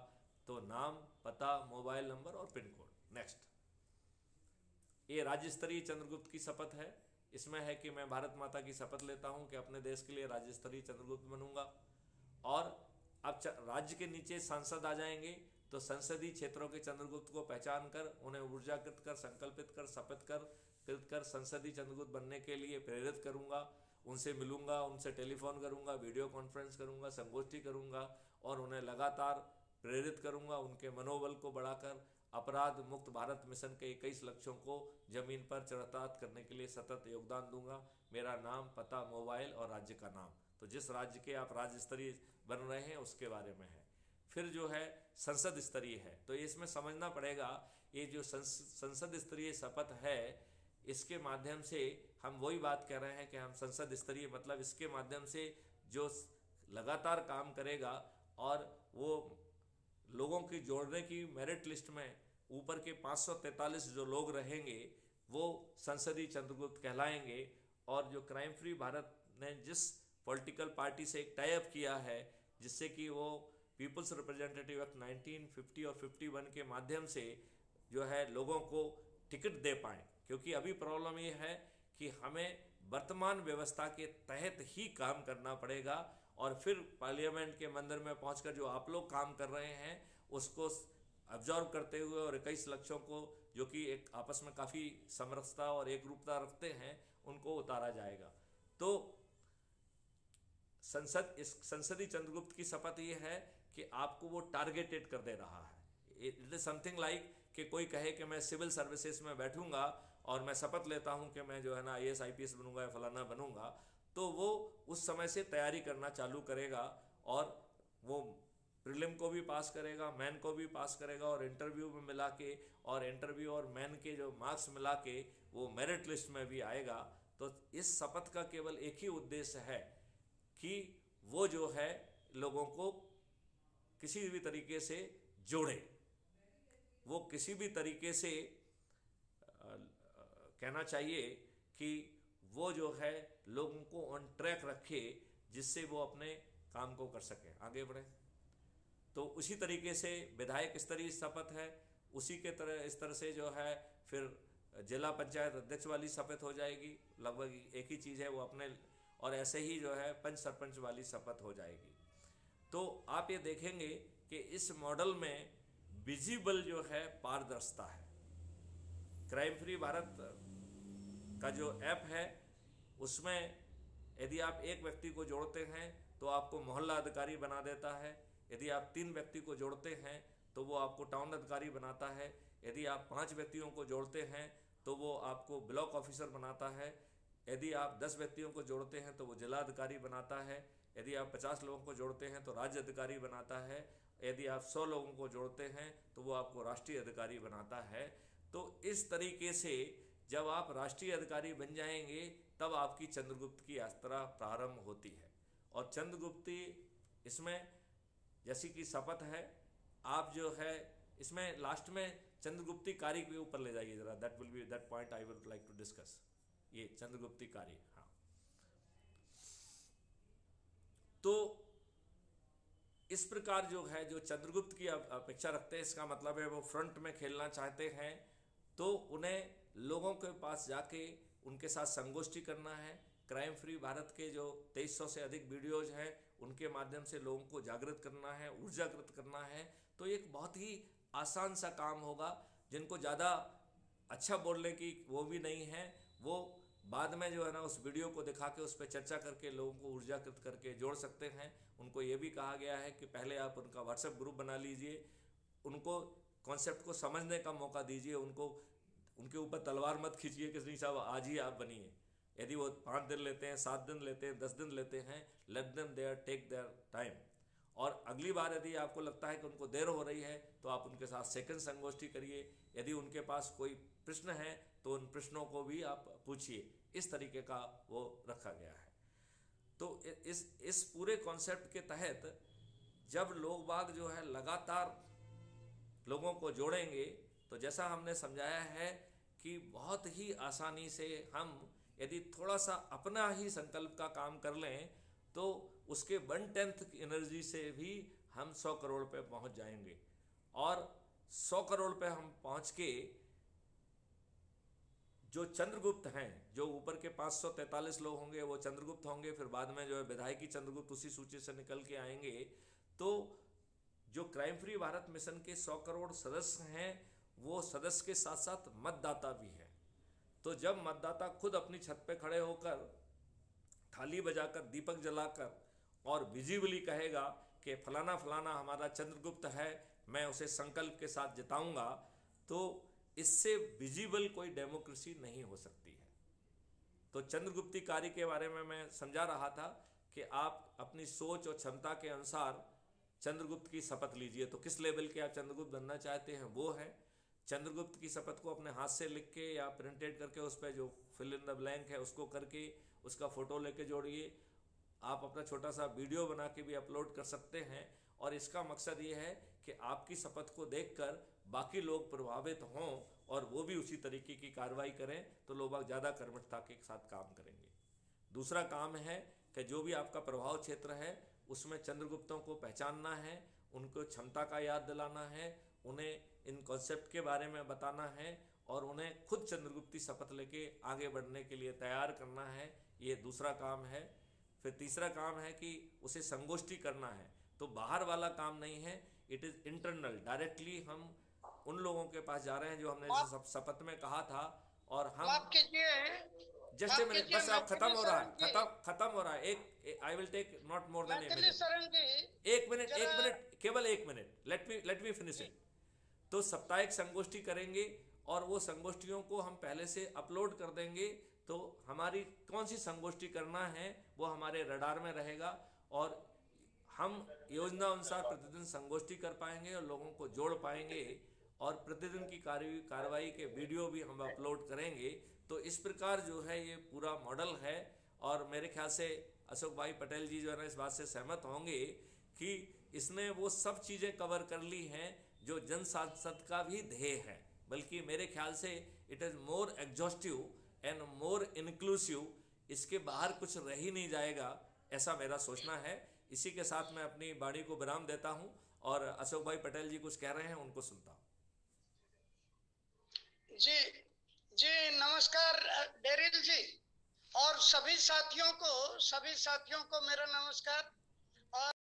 [SPEAKER 2] तो नाम, पता, मोबाइल नंबर और पिन कोड। नेक्स्ट, ये राज्य स्तरीय चंद्रगुप्त की शपथ है। इसमें है कि मैं भारत माता की शपथ लेता हूं कि अपने देश के लिए राज्य स्तरीय चंद्रगुप्त बनूंगा। और अब राज्य के नीचे सांसद आ जाएंगे, तो संसदीय क्षेत्रों के चंद्रगुप्त को पहचान कर उन्हें ऊर्जाकृत कर, संकल्पित कर, शपथ कर संसदीय चंद्रगुप्त बनने के लिए प्रेरित करूंगा। उनसे मिलूंगा, उनसे टेलीफोन करूंगा, वीडियो कॉन्फ्रेंस करूंगा, संगोष्ठी करूंगा और उन्हें लगातार प्रेरित करूंगा, उनके मनोबल को बढ़ाकर अपराध मुक्त भारत मिशन के 21 लक्ष्यों को जमीन पर चरितार्थ करने के लिए सतत योगदान दूंगा। मेरा नाम, पता, मोबाइल और राज्य का नाम, तो जिस राज्य के आप राज्य स्तरीय बन रहे हैं उसके बारे में है। फिर जो है संसद स्तरीय है, तो इसमें समझना पड़ेगा ये जो संसद स्तरीय शपथ है, इसके माध्यम से हम वही बात कह रहे हैं कि हम संसद स्तरीय, मतलब इसके माध्यम से जो लगातार काम करेगा और वो लोगों की जोड़ने की मेरिट लिस्ट में ऊपर के 543 जो लोग रहेंगे वो संसदीय चंद्रगुप्त कहलाएंगे। और जो क्राइम फ्री भारत ने जिस पॉलिटिकल पार्टी से एक टाई अप किया है, जिससे कि वो पीपल्स रिप्रेजेंटेटिव एक्ट 1950 और 51 के माध्यम से जो है लोगों को टिकट दे पाएँ, क्योंकि अभी प्रॉब्लम ये है कि हमें वर्तमान व्यवस्था के तहत ही काम करना पड़ेगा और फिर पार्लियामेंट के मंदिर में पहुंचकर जो आप लोग काम कर रहे हैं उसको ऑब्जर्व करते हुए और 21 लक्ष्यों को जो कि एक आपस में काफ़ी समरसता और एक रूपता रखते हैं उनको उतारा जाएगा। तो संसदीय चंद्रगुप्त की शपथ ये है कि आपको वो टारगेटेड कर दे रहा है। इट इज समथिंग लाइक कि कोई कहे कि मैं सिविल सर्विसेज में बैठूंगा और मैं शपथ लेता हूं कि मैं जो है ना IAS IPS बनूंगा या फलाना बनूंगा, तो वो उस समय से तैयारी करना चालू करेगा और वो प्रीलिम को भी पास करेगा, मेन को भी पास करेगा और इंटरव्यू में मिला के और इंटरव्यू और मेन के जो मार्क्स मिला के वो मेरिट लिस्ट में भी आएगा। तो इस शपथ का केवल एक ही उद्देश्य है कि वो जो है लोगों को किसी भी तरीके से जोड़े, वो किसी भी तरीके से कहना चाहिए कि वो जो है लोगों को ऑन ट्रैक रखे, जिससे वो अपने काम को कर सके, आगे बढ़े। तो उसी तरीके से विधायक स्तरीय शपथ है, उसी के तरह इस तरह से जो है फिर जिला पंचायत अध्यक्ष वाली शपथ हो जाएगी, लगभग एक ही चीज़ है वो अपने, और ऐसे ही जो है पंच सरपंच वाली शपथ हो जाएगी। तो आप ये देखेंगे कि इस मॉडल में विजिबल जो है पारदर्शिता है। क्राइम फ्री भारत का जो ऐप है उसमें यदि आप एक व्यक्ति को जोड़ते हैं तो आपको मोहल्ला अधिकारी बना देता है, यदि आप 3 व्यक्ति को जोड़ते हैं तो वो आपको टाउन अधिकारी बनाता है, यदि आप 5 व्यक्तियों को जोड़ते हैं तो वो आपको ब्लॉक ऑफिसर बनाता है, यदि आप 10 व्यक्तियों को जोड़ते हैं तो वो जिला अधिकारी बनाता है, यदि आप 50 लोगों को जोड़ते हैं तो राज्य अधिकारी बनाता है, यदि आप 100 लोगों को जोड़ते हैं तो वो आपको राष्ट्रीय अधिकारी बनाता है। तो इस तरीके से जब आप राष्ट्रीय अधिकारी बन जाएंगे तब आपकी चंद्रगुप्त की यात्रा प्रारंभ होती है। और चंद्रगुप्ती इसमें जैसी कि शपथ है, आप जो है इसमें लास्ट में चंद्रगुप्ती कार्य के ऊपर ले जाइए जरा, that will be that point I would like to discuss, ये चंद्रगुप्ती कार्य। हाँ, तो इस प्रकार जो है जो चंद्रगुप्त की अपेक्षा रखते हैं, इसका मतलब है वो फ्रंट में खेलना चाहते हैं, तो उन्हें लोगों के पास जाके उनके साथ संगोष्ठी करना है। क्राइम फ्री भारत के जो 2300 से अधिक वीडियोज हैं उनके माध्यम से लोगों को जागृत करना है, ऊर्जाकृत करना है। तो एक बहुत ही आसान सा काम होगा। जिनको ज़्यादा अच्छा बोलने की वो भी नहीं है, वो बाद में जो है ना उस वीडियो को दिखा के उस पर चर्चा करके लोगों को ऊर्जाकृत करके जोड़ सकते हैं। उनको ये भी कहा गया है कि पहले आप उनका व्हाट्सएप ग्रुप बना लीजिए, उनको कॉन्सेप्ट को समझने का मौका दीजिए, उनको उनके ऊपर तलवार मत खींचिए कि नहीं साहब आज ही आप बनिए। यदि वो 5 दिन लेते हैं, 7 दिन लेते हैं, 10 दिन लेते हैं, let them their take their time. और अगली बार यदि आपको लगता है कि उनको देर हो रही है तो आप उनके साथ सेकंड संगोष्ठी करिए। यदि उनके पास कोई प्रश्न है तो उन प्रश्नों को भी आप पूछिए। इस तरीके का वो रखा गया है। तो इस पूरे कॉन्सेप्ट के तहत जब लोग बाग जो है लगातार लोगों को जोड़ेंगे तो जैसा हमने समझाया है कि बहुत ही आसानी से हम यदि थोड़ा सा अपना ही संकल्प का काम कर लें तो उसके 1/10 एनर्जी से भी हम 100 करोड़ पे पहुंच जाएंगे। और 100 करोड़ पे हम पहुंच के जो चंद्रगुप्त हैं, जो ऊपर के 543 लोग होंगे वो चंद्रगुप्त होंगे, फिर बाद में जो है विधायकी चंद्रगुप्त उसी सूची से निकल के आएंगे। तो जो क्राइम फ्री भारत मिशन के 100 करोड़ सदस्य हैं वो सदस्य के साथ साथ मतदाता भी हैं। तो जब मतदाता खुद अपनी छत पे खड़े होकर थाली बजाकर दीपक जलाकर और विजिबली कहेगा कि फलाना फलाना हमारा चंद्रगुप्त है, मैं उसे संकल्प के साथ जिताऊंगा, तो इससे विजिबल कोई डेमोक्रेसी नहीं हो सकती है। तो चंद्रगुप्ती कार्य के बारे में मैं समझा रहा था कि आप अपनी सोच और क्षमता के अनुसार चंद्रगुप्त की शपथ लीजिए। तो किस लेवल के आप चंद्रगुप्त बनना चाहते हैं वो है। चंद्रगुप्त की शपथ को अपने हाथ से लिख के या प्रिंटेड करके उस पर जो फिल इन द ब्लैंक है उसको करके उसका फोटो लेके जोड़िए। आप अपना छोटा सा वीडियो बना के भी अपलोड कर सकते हैं। और इसका मकसद ये है कि आपकी शपथ को देखकर बाकी लोग प्रभावित हों और वो भी उसी तरीके की कार्रवाई करें, तो लोग ज़्यादा कर्मठता के साथ काम करेंगे। दूसरा काम है कि जो भी आपका प्रभाव क्षेत्र है उसमें चंद्रगुप्तों को पहचानना है, उनको क्षमता का याद दिलाना है, उन्हें इन कॉन्सेप्ट के बारे में बताना है और उन्हें खुद चंद्रगुप्ती शपथ लेके आगे बढ़ने के लिए तैयार करना है। ये दूसरा काम है। फिर तीसरा काम है कि उसे संगोष्ठी करना है। तो बाहर वाला काम नहीं है, इट इज़ इंटरनल। डायरेक्टली हम उन लोगों के पास जा रहे हैं जो हमने शपथ में कहा था। और हम जस्ट ए मिनट, बस आप खत्म हो रहा है, खत्म हो रहा है। एक I will take not more than a minute, एक मिनट, केवल एक minute, let me finish it. तो साप्ताहिक संगोष्ठी करेंगे और वो संगोष्ठियों को हम पहले से अपलोड कर देंगे। तो हमारी कौन सी संगोष्ठी करना है वो हमारे रडार में रहेगा और हम योजना अनुसार प्रतिदिन संगोष्ठी कर पाएंगे और लोगों को जोड़ पाएंगे और प्रतिदिन की कार्रवाई के वीडियो भी हम अपलोड करेंगे। तो इस प्रकार जो है ये पूरा मॉडल है। और मेरे ख्याल से अशोक भाई पटेल जी जो है ना इस बात से सहमत होंगे कि इसने वो सब चीज़ें कवर कर ली हैं जो जन सांसद का भी ध्येय है। बल्कि मेरे ख्याल से it is more exhaustive and more inclusive. इसके बाहर कुछ रह ही नहीं जाएगा, ऐसा मेरा सोचना है। इसी के साथ मैं अपनी वाणी को विराम देता हूं और अशोक भाई पटेल जी कुछ कह रहे हैं, उनको सुनता हूं।
[SPEAKER 1] जी जी, नमस्कार डेरिल जी और सभी साथियों को मेरा नमस्कार।